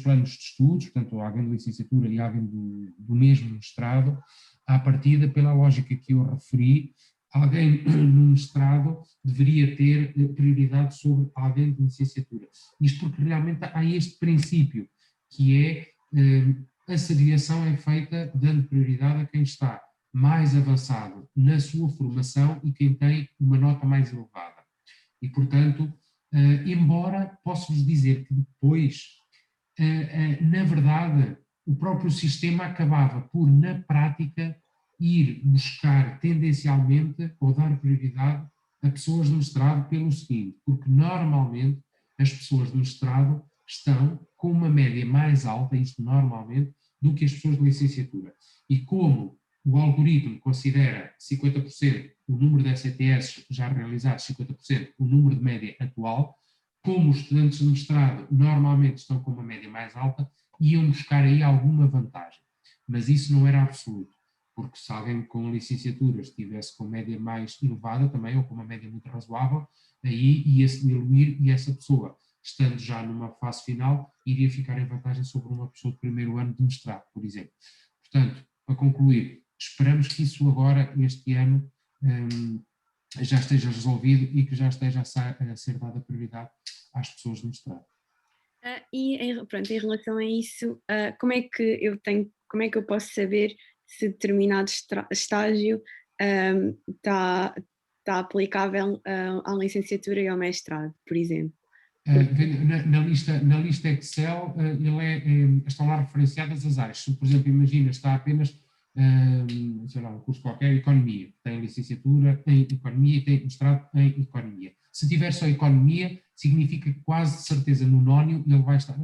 planos de estudos, portanto, alguém de licenciatura e alguém do mesmo mestrado, à partida, pela lógica que eu referi, alguém no mestrado deveria ter prioridade sobre alguém de licenciatura. Isto porque realmente há este princípio, que é a segregação é feita dando prioridade a quem está mais avançado na sua formação e quem tem uma nota mais elevada. E, portanto, embora posso-vos dizer que depois, na verdade, o próprio sistema acabava por, na prática, ir buscar tendencialmente ou dar prioridade a pessoas de mestrado pelo seguinte, porque normalmente as pessoas de mestrado estão com uma média mais alta, isto normalmente, do que as pessoas de licenciatura. E como o algoritmo considera 50% o número de ECTS já realizados, 50% o número de média atual, como os estudantes de mestrado normalmente estão com uma média mais alta, iam buscar aí alguma vantagem. Mas isso não era absoluto, porque se alguém com licenciatura estivesse com média mais elevada também, ou com uma média muito razoável, aí ia-se diluir e essa pessoa, estando já numa fase final, iria ficar em vantagem sobre uma pessoa de primeiro ano de mestrado, por exemplo. Portanto, para concluir, esperamos que isso agora, este ano, já esteja resolvido e que já esteja a ser dada prioridade às pessoas de mestrado. Pronto, em relação a isso, como é que eu posso saber se determinado estágio está aplicável à licenciatura e ao mestrado, por exemplo? Na lista Excel, estão lá referenciadas as áreas. Se, por exemplo, imagina, está apenas, sei lá, um curso qualquer, Economia, tem licenciatura em Economia e tem mestrado em Economia. Se tiver só Economia, significa que quase de certeza no nónio ele vai estar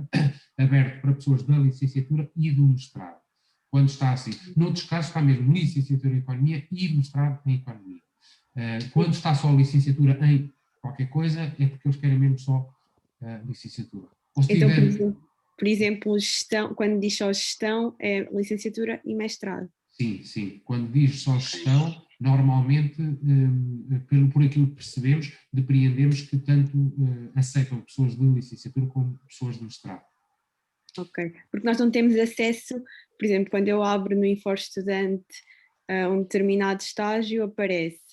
aberto para pessoas da licenciatura e do mestrado. Quando está assim. Noutros casos está mesmo licenciatura em Economia e mestrado em Economia. Quando está só licenciatura em qualquer coisa, é porque eles querem mesmo só licenciatura. Então, por exemplo, gestão, quando diz só gestão, é licenciatura e mestrado. Sim. Quando diz só gestão, normalmente, por aquilo que percebemos, depreendemos que tanto aceitam pessoas de licenciatura como pessoas de mestrado. Ok, porque nós não temos acesso, por exemplo, quando eu abro no InfoEstudante um determinado estágio, aparece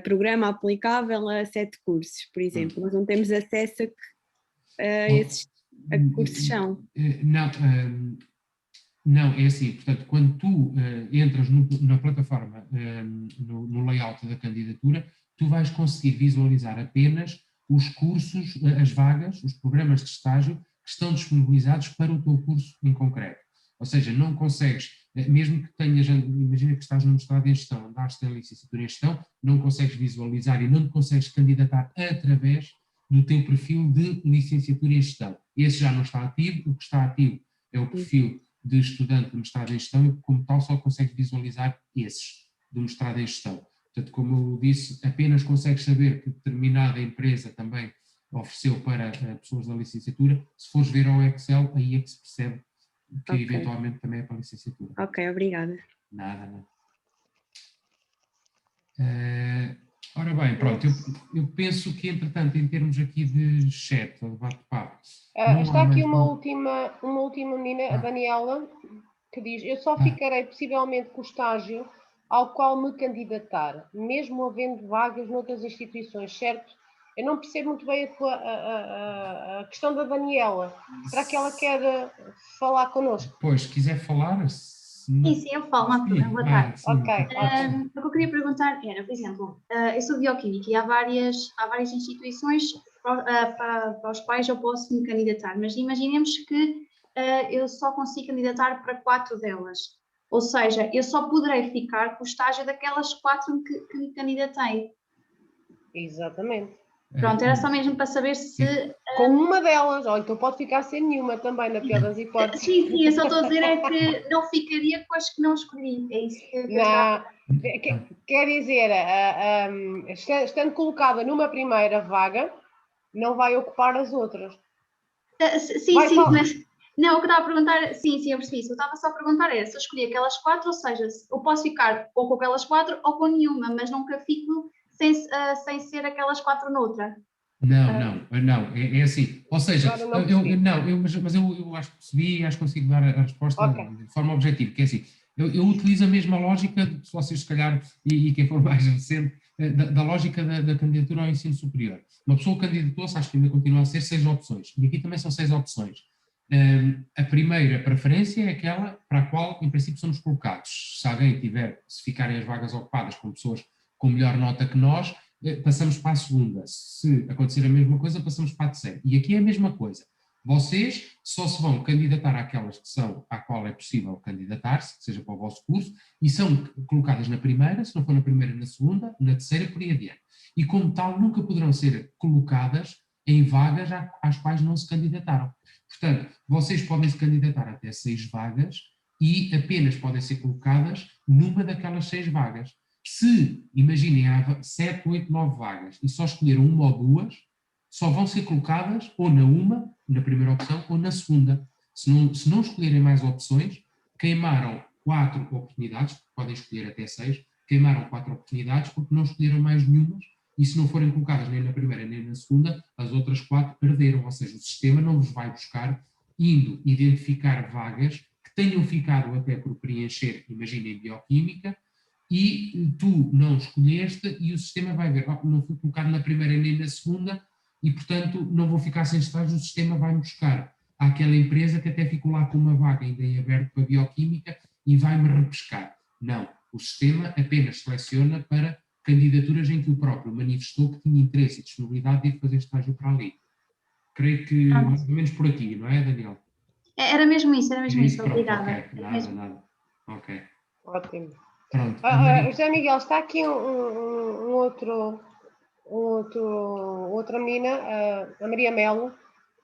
programa aplicável a 7 cursos, por exemplo. Nós não temos acesso a que cursos são. Não, é assim, portanto, quando tu entras na plataforma, no layout da candidatura, tu vais conseguir visualizar apenas os cursos, as vagas, os programas de estágio que estão disponibilizados para o teu curso em concreto. Ou seja, não consegues, mesmo que tenhas, imagina que estás no mestrado em gestão, andaste na licenciatura em gestão, não consegues visualizar e não te consegues candidatar através do teu perfil de licenciatura em gestão. Esse já não está ativo, o que está ativo é o perfil de estudante de mestrado em gestão e, como tal, só consegues visualizar esses do mestrado em gestão. Portanto, como eu disse, apenas consegues saber que determinada empresa também ofereceu para pessoas da licenciatura. Se fores ver ao Excel, aí é que se percebe que eventualmente também é para a licenciatura. Ok, obrigada. Nada. Ora bem, pronto, eu penso que, entretanto, em termos aqui de chat, de bate-papo... está aqui uma última menina, a Daniela, que diz: eu só ficarei possivelmente com o estágio ao qual me candidatar, mesmo havendo vagas noutras instituições, certo? Eu não percebo muito bem a questão da Daniela. Será que ela quer falar connosco? Pois, se quiser falar... Sim, eu falo, não há problema. Boa tarde. Ok. O que eu queria perguntar era, por exemplo, eu sou bioquímica e há várias instituições para os quais eu posso me candidatar, mas imaginemos que eu só consigo candidatar para 4 delas. Ou seja, eu só poderei ficar com o estágio daquelas 4 que me candidatei. Exatamente. Pronto, era só mesmo para saber se... Com uma delas, ou então pode ficar sem nenhuma também, na pior das hipóteses. Sim, eu só estou a dizer é que não ficaria com as que não escolhi. É isso que eu estava... Quer dizer, estando colocada numa primeira vaga, não vai ocupar as outras. Sim, mas... Não, o que eu estava a perguntar... Sim, eu percebi. O que eu estava só a perguntar era se eu escolhi aquelas 4, ou seja, eu posso ficar ou com aquelas 4 ou com nenhuma, mas nunca fico sem ser aquelas 4 noutra. Não, é assim. Ou seja, mas eu acho que percebi, acho que consigo dar a resposta de forma objetiva, que é assim, eu utilizo a mesma lógica, se vocês se calhar, e quem for mais recente, da lógica da candidatura ao ensino superior. Uma pessoa candidatou-se, acho que ainda continua a ser 6 opções, e aqui também são 6 opções. A primeira preferência é aquela para a qual, em princípio, somos colocados. Se ficarem as vagas ocupadas com pessoas com melhor nota que nós, passamos para a segunda. Se acontecer a mesma coisa, passamos para a terceira. E aqui é a mesma coisa. Vocês só se vão candidatar àquelas que são, à qual é possível candidatar-se, que seja para o vosso curso, e são colocadas na primeira, se não for na primeira, na segunda, na terceira, por aí adiante. E como tal, nunca poderão ser colocadas em vagas às quais não se candidataram. Portanto, vocês podem se candidatar até 6 vagas e apenas podem ser colocadas numa daquelas 6 vagas. Se, imaginem, há 7, 8, 9 vagas e só escolheram uma ou 2, só vão ser colocadas ou na primeira opção, ou na segunda. Se não escolherem mais opções, queimaram 4 oportunidades, podem escolher até 6, queimaram 4 oportunidades porque não escolheram mais nenhumas, e se não forem colocadas nem na primeira nem na segunda, as outras 4 perderam, ou seja, o sistema não vos vai buscar indo identificar vagas que tenham ficado até por preencher, imaginem bioquímica, e tu não escolheste e o sistema vai ver, não fui colocado na primeira nem na segunda e, portanto, não vou ficar sem estágio, o sistema vai-me buscar àquela empresa que até ficou lá com uma vaga ainda em aberto para a bioquímica e vai-me repescar. Não, o sistema apenas seleciona para candidaturas em que o próprio manifestou que tinha interesse e disponibilidade de ir fazer estágio para ali. Creio que mais ou menos por aqui, não é, Daniel? Era mesmo isso, obrigada. Ok, nada. Ok. Ótimo. Pronto. José Miguel, está aqui outra menina, a Maria Melo.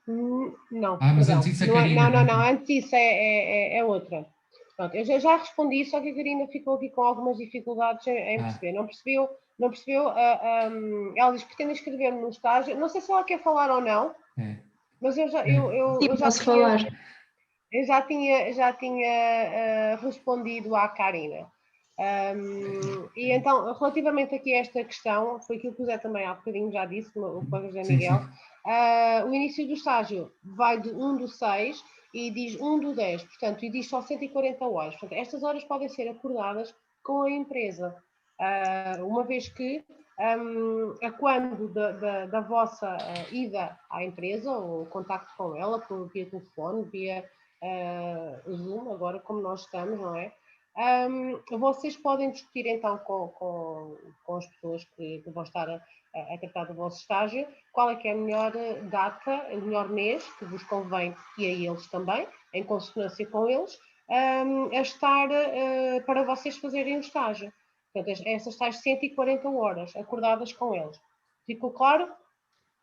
Não, mas perdão. antes isso a Karina. Não, antes isso é outra. Pronto, eu já respondi, só que a Karina ficou aqui com algumas dificuldades em perceber. Não percebeu. Ela diz que pretende inscrever-me no estágio. Não sei se ela quer falar ou não, mas eu já falar. Eu já tinha respondido à Karina. E então, relativamente aqui a esta questão, foi aquilo que o Zé também há bocadinho já disse, o colega José Miguel, o início do estágio vai de 1/6 e diz 1/10, portanto, e diz só 140 horas. Portanto, estas horas podem ser acordadas com a empresa, uma vez que a quando da vossa ida à empresa, ou contacto com ela, via telefone, via Zoom, agora como nós estamos, não é? Vocês podem discutir então com as pessoas que vão estar a tratar do vosso estágio, qual é que é a melhor data, o melhor mês que vos convém e a eles também, em consonância com eles, a estar para vocês fazerem o estágio. Portanto, essas tais 140 horas acordadas com eles. Ficou claro?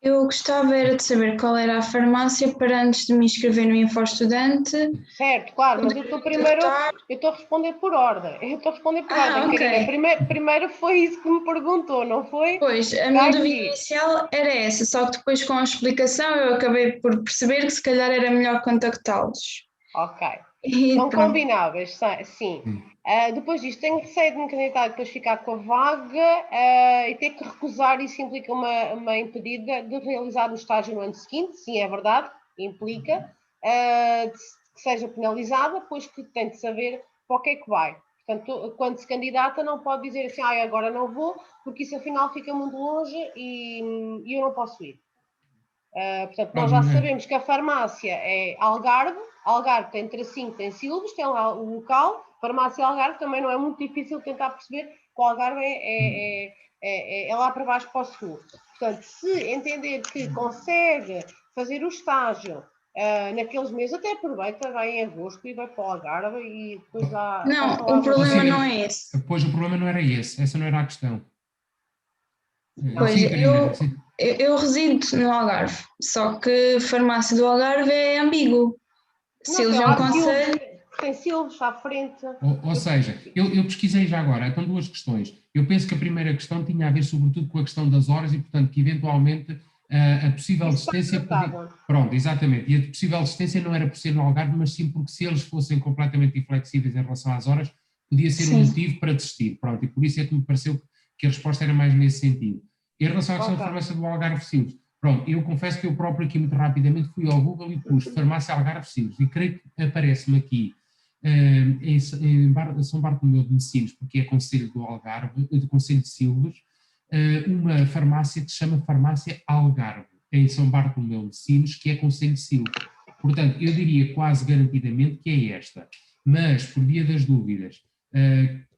Eu gostava era de saber qual era a farmácia para antes de me inscrever no InfoEstudante. Certo, claro, mas eu estou a responder por ordem. Okay. Primeiro foi isso que me perguntou, não foi? Pois, a minha dúvida inicial era essa, só que depois com a explicação eu acabei por perceber que se calhar era melhor contactá-los. Ok. São combináveis, sim. Depois disto, tenho receio de me candidatar e depois ficar com a vaga e ter que recusar, isso implica uma impedida de realizar o estágio no ano seguinte, sim, é verdade, implica, que seja penalizada, pois que tem de saber para o que é que vai. Portanto, quando se candidata não pode dizer assim, agora não vou, porque isso afinal fica muito longe e eu não posso ir. Portanto, nós já sabemos que a farmácia é Algarve tem tracinho, tem Silves, tem lá o local, farmácia Algarve também não é muito difícil tentar perceber que o Algarve é lá para baixo para o sul. Portanto, se entender que consegue fazer o estágio naqueles meses, até aproveita, vai em agosto e vai para o Algarve e depois dá... Não, o problema não é esse. Pois, o problema não era esse, essa não era a questão. Pois, eu resido no Algarve, só que a farmácia do Algarve é ambíguo. Silves é um concelho. Tem Silves à frente. Ou seja, eu pesquisei já agora, então duas questões. Eu penso que a primeira questão tinha a ver sobretudo com a questão das horas e, portanto, que eventualmente a possível distância... Pronto, exatamente. E a possível distância não era por ser no Algarve, mas sim porque se eles fossem completamente inflexíveis em relação às horas, podia ser um motivo para desistir. Pronto, e por isso é que me pareceu que a resposta era mais nesse sentido. Em relação à questão da farmácia do Algarve Silves, pronto, eu confesso que eu próprio aqui muito rapidamente fui ao Google e pus farmácia Algarve Silves e creio que aparece-me aqui em São Bartolomeu de Messinos, porque é Concelho do Algarve, do Concelho de Silves, uma farmácia que se chama Farmácia Algarve, em São Bartolomeu de Messinos, que é Concelho de Silves. Portanto, eu diria quase garantidamente que é esta. Mas, por via das dúvidas,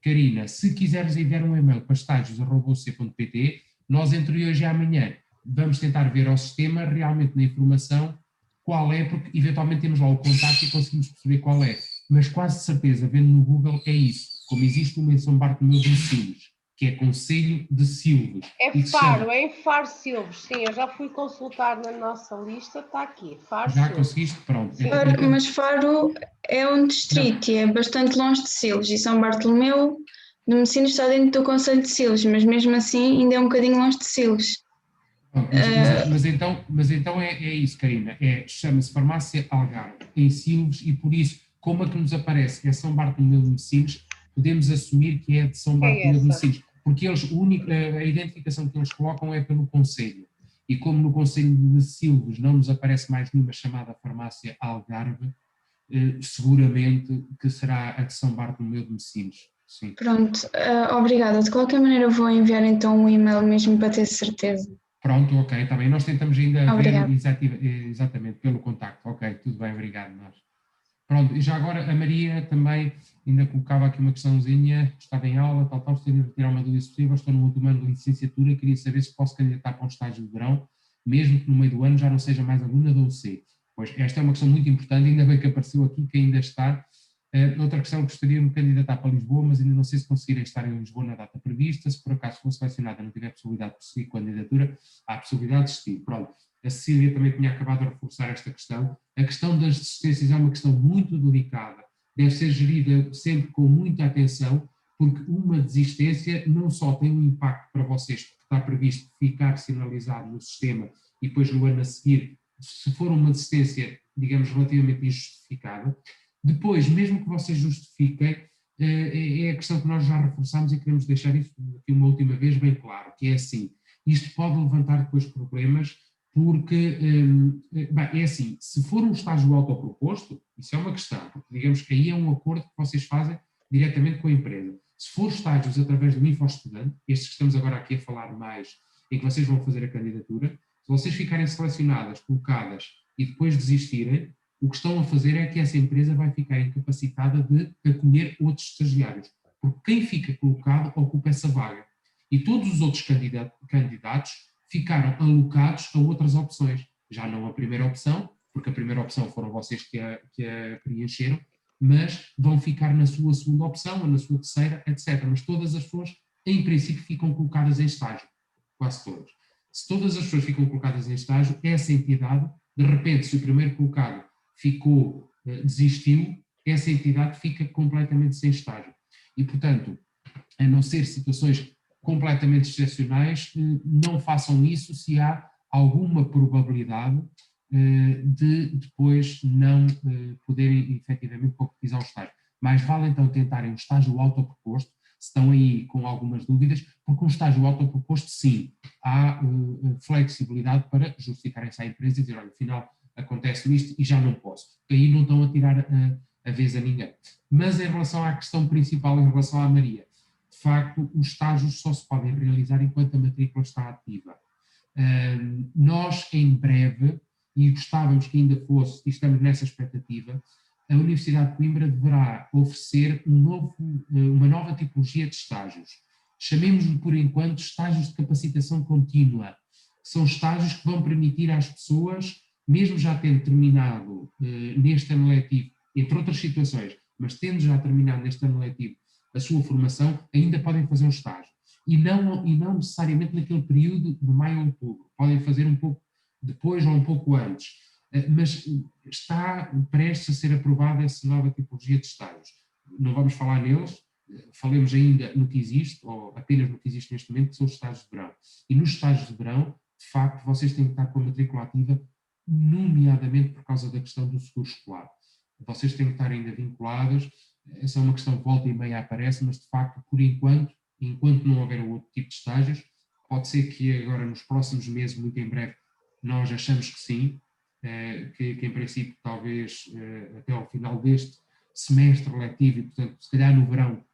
Karina, se quiseres enviar um e-mail para estágios@c.pt, nós entre hoje e amanhã vamos tentar ver ao sistema realmente na informação qual é, porque eventualmente temos lá o contacto e conseguimos perceber qual é. Mas quase de certeza, vendo no Google, é isso. Como existe uma em São Bartolomeu de Messinos, que é Concelho de Silves. É em Faro Silves, sim, eu já fui consultar na nossa lista, está aqui, Faro Silves. Já conseguiste? Pronto. Mas Faro é um distrito e é bastante longe de Silves, e São Bartolomeu de Messinos está dentro do Concelho de Silves, mas mesmo assim ainda é um bocadinho longe de Silves. Mas então é isso, Karina, chama-se Farmácia Algarve, em Silves, e por isso, como a que nos aparece é São Bartolomeu de Messinos, podemos assumir que é de São Bartolomeu de Messinos, porque eles, a identificação que eles colocam é pelo Concelho, e como no Concelho de Silves não nos aparece mais nenhuma chamada Farmácia Algarve, seguramente que será a de São Bartolomeu de Messinos. Sim. Pronto, obrigada. De qualquer maneira eu vou enviar então um e-mail mesmo para ter certeza. Pronto, ok, está bem. Nós tentamos ainda Obrigada. ver exatamente pelo contacto. Ok, tudo bem, obrigado. Nós. Pronto, e já agora a Maria também ainda colocava aqui uma questãozinha, estava em aula, tal, gostaria de retirar uma dúvida possível, estou no último ano de licenciatura, queria saber se posso candidatar para um estágio de verão, mesmo que no meio do ano já não seja mais aluna da UC. Pois, esta é uma questão muito importante, ainda bem que apareceu aqui, que ainda está. Outra questão, gostaria de me candidatar para Lisboa, mas ainda não sei se conseguirei estar em Lisboa na data prevista, se por acaso for selecionada e não tiver possibilidade de prosseguir com a candidatura, há a possibilidade de desistir. Pronto, a Cecília também tinha acabado de reforçar esta questão. A questão das desistências é uma questão muito delicada, deve ser gerida sempre com muita atenção, porque uma desistência não só tem um impacto para vocês, porque está previsto ficar sinalizado no sistema e depois no ano a seguir, se for uma desistência, digamos, relativamente injustificada, depois, mesmo que vocês justifiquem, é a questão que nós já reforçamos e queremos deixar isso aqui uma última vez bem claro, que é assim, isto pode levantar depois problemas, porque, é assim, se for um estágio autoproposto, isso é uma questão, porque digamos que aí é um acordo que vocês fazem diretamente com a empresa. Se for estágios através do InfoEstudante, estes que estamos agora aqui a falar mais, em que vocês vão fazer a candidatura, se vocês ficarem selecionadas, colocadas e depois desistirem, o que estão a fazer é que essa empresa vai ficar incapacitada de acolher outros estagiários, porque quem fica colocado ocupa essa vaga. E todos os outros candidatos ficaram alocados a outras opções, já não a primeira opção, porque a primeira opção foram vocês que a preencheram, mas vão ficar na sua segunda opção, ou na sua terceira, etc. Mas todas as pessoas, em princípio, ficam colocadas em estágio, quase todas. Se todas as pessoas ficam colocadas em estágio, essa entidade, de repente, se o primeiro colocado desistiu, essa entidade fica completamente sem estágio. E, portanto, a não ser situações completamente excepcionais, não façam isso se há alguma probabilidade de depois não poderem efetivamente concretizar o estágio. Mais vale então tentarem um estágio autoproposto, se estão aí com algumas dúvidas, porque um estágio autoproposto, sim, há flexibilidade para justificarem-se à empresa e dizer, olha, afinal acontece isto e já não posso, porque aí não estão a tirar a vez a ninguém. Mas em relação à questão principal, em relação à Maria, de facto, os estágios só se podem realizar enquanto a matrícula está ativa. Nós, em breve, e gostávamos que ainda fosse, e estamos nessa expectativa, a Universidade de Coimbra deverá oferecer uma nova tipologia de estágios. Chamemos-lhe, por enquanto, estágios de capacitação contínua. São estágios que vão permitir às pessoas, mesmo já tendo terminado neste ano letivo, entre outras situações, mas tendo já terminado neste ano letivo a sua formação, ainda podem fazer um estágio. E não necessariamente naquele período de maio a outubro. Podem fazer um pouco depois ou um pouco antes. Mas está prestes a ser aprovada essa nova tipologia de estágios. Não vamos falar neles, falemos ainda no que existe, ou apenas no que existe neste momento, que são os estágios de verão. E nos estágios de verão, de facto, vocês têm que estar com a matrícula ativa, nomeadamente por causa da questão do seguro escolar. Vocês têm que estar ainda vinculados, essa é uma questão que volta e meia aparece, mas de facto, por enquanto não houver outro tipo de estágios, pode ser que agora nos próximos meses, muito em breve, nós achamos que sim, que em princípio talvez até ao final deste semestre letivo e portanto se calhar no verão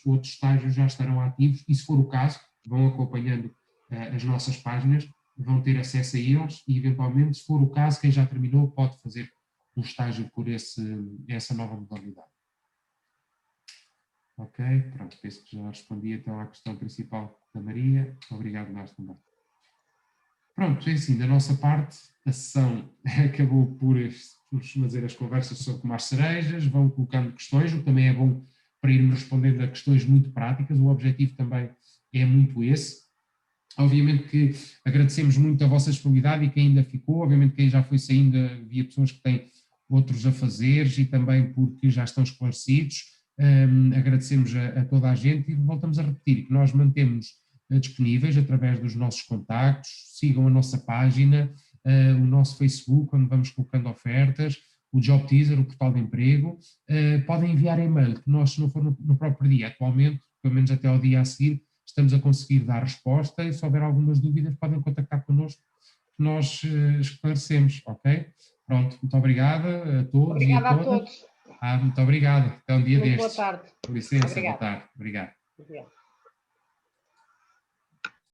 outros estágios já estarão ativos e se for o caso vão acompanhando as nossas páginas, vão ter acesso a eles e eventualmente se for o caso quem já terminou pode fazer um estágio por essa nova modalidade. Ok, pronto, penso que já respondi então à questão principal da Maria. Obrigado, Nós também. Pronto, é assim, da nossa parte, a sessão acabou por fazer as conversas só com mais cerejas, vão colocando questões, o que também é bom para irmos respondendo a questões muito práticas, o objetivo também é muito esse. Obviamente que agradecemos muito a vossa disponibilidade e quem ainda ficou, obviamente quem já foi saindo, havia pessoas que têm outros afazeres e também porque já estão esclarecidos, agradecemos a toda a gente e voltamos a repetir que nós mantemos disponíveis através dos nossos contactos, sigam a nossa página, o nosso Facebook, onde vamos colocando ofertas, o Job Teaser, o portal de emprego, podem enviar e-mail, que nós, se não for no próprio dia, atualmente, pelo menos até ao dia a seguir, estamos a conseguir dar resposta e se houver algumas dúvidas podem contactar connosco, que nós esclarecemos, ok? Pronto, muito obrigada a todos Obrigada e a todas. A todos. Muito obrigado. Até um dia Muito destes. boa tarde. Com licença, Obrigada. boa tarde. Obrigado. Obrigada.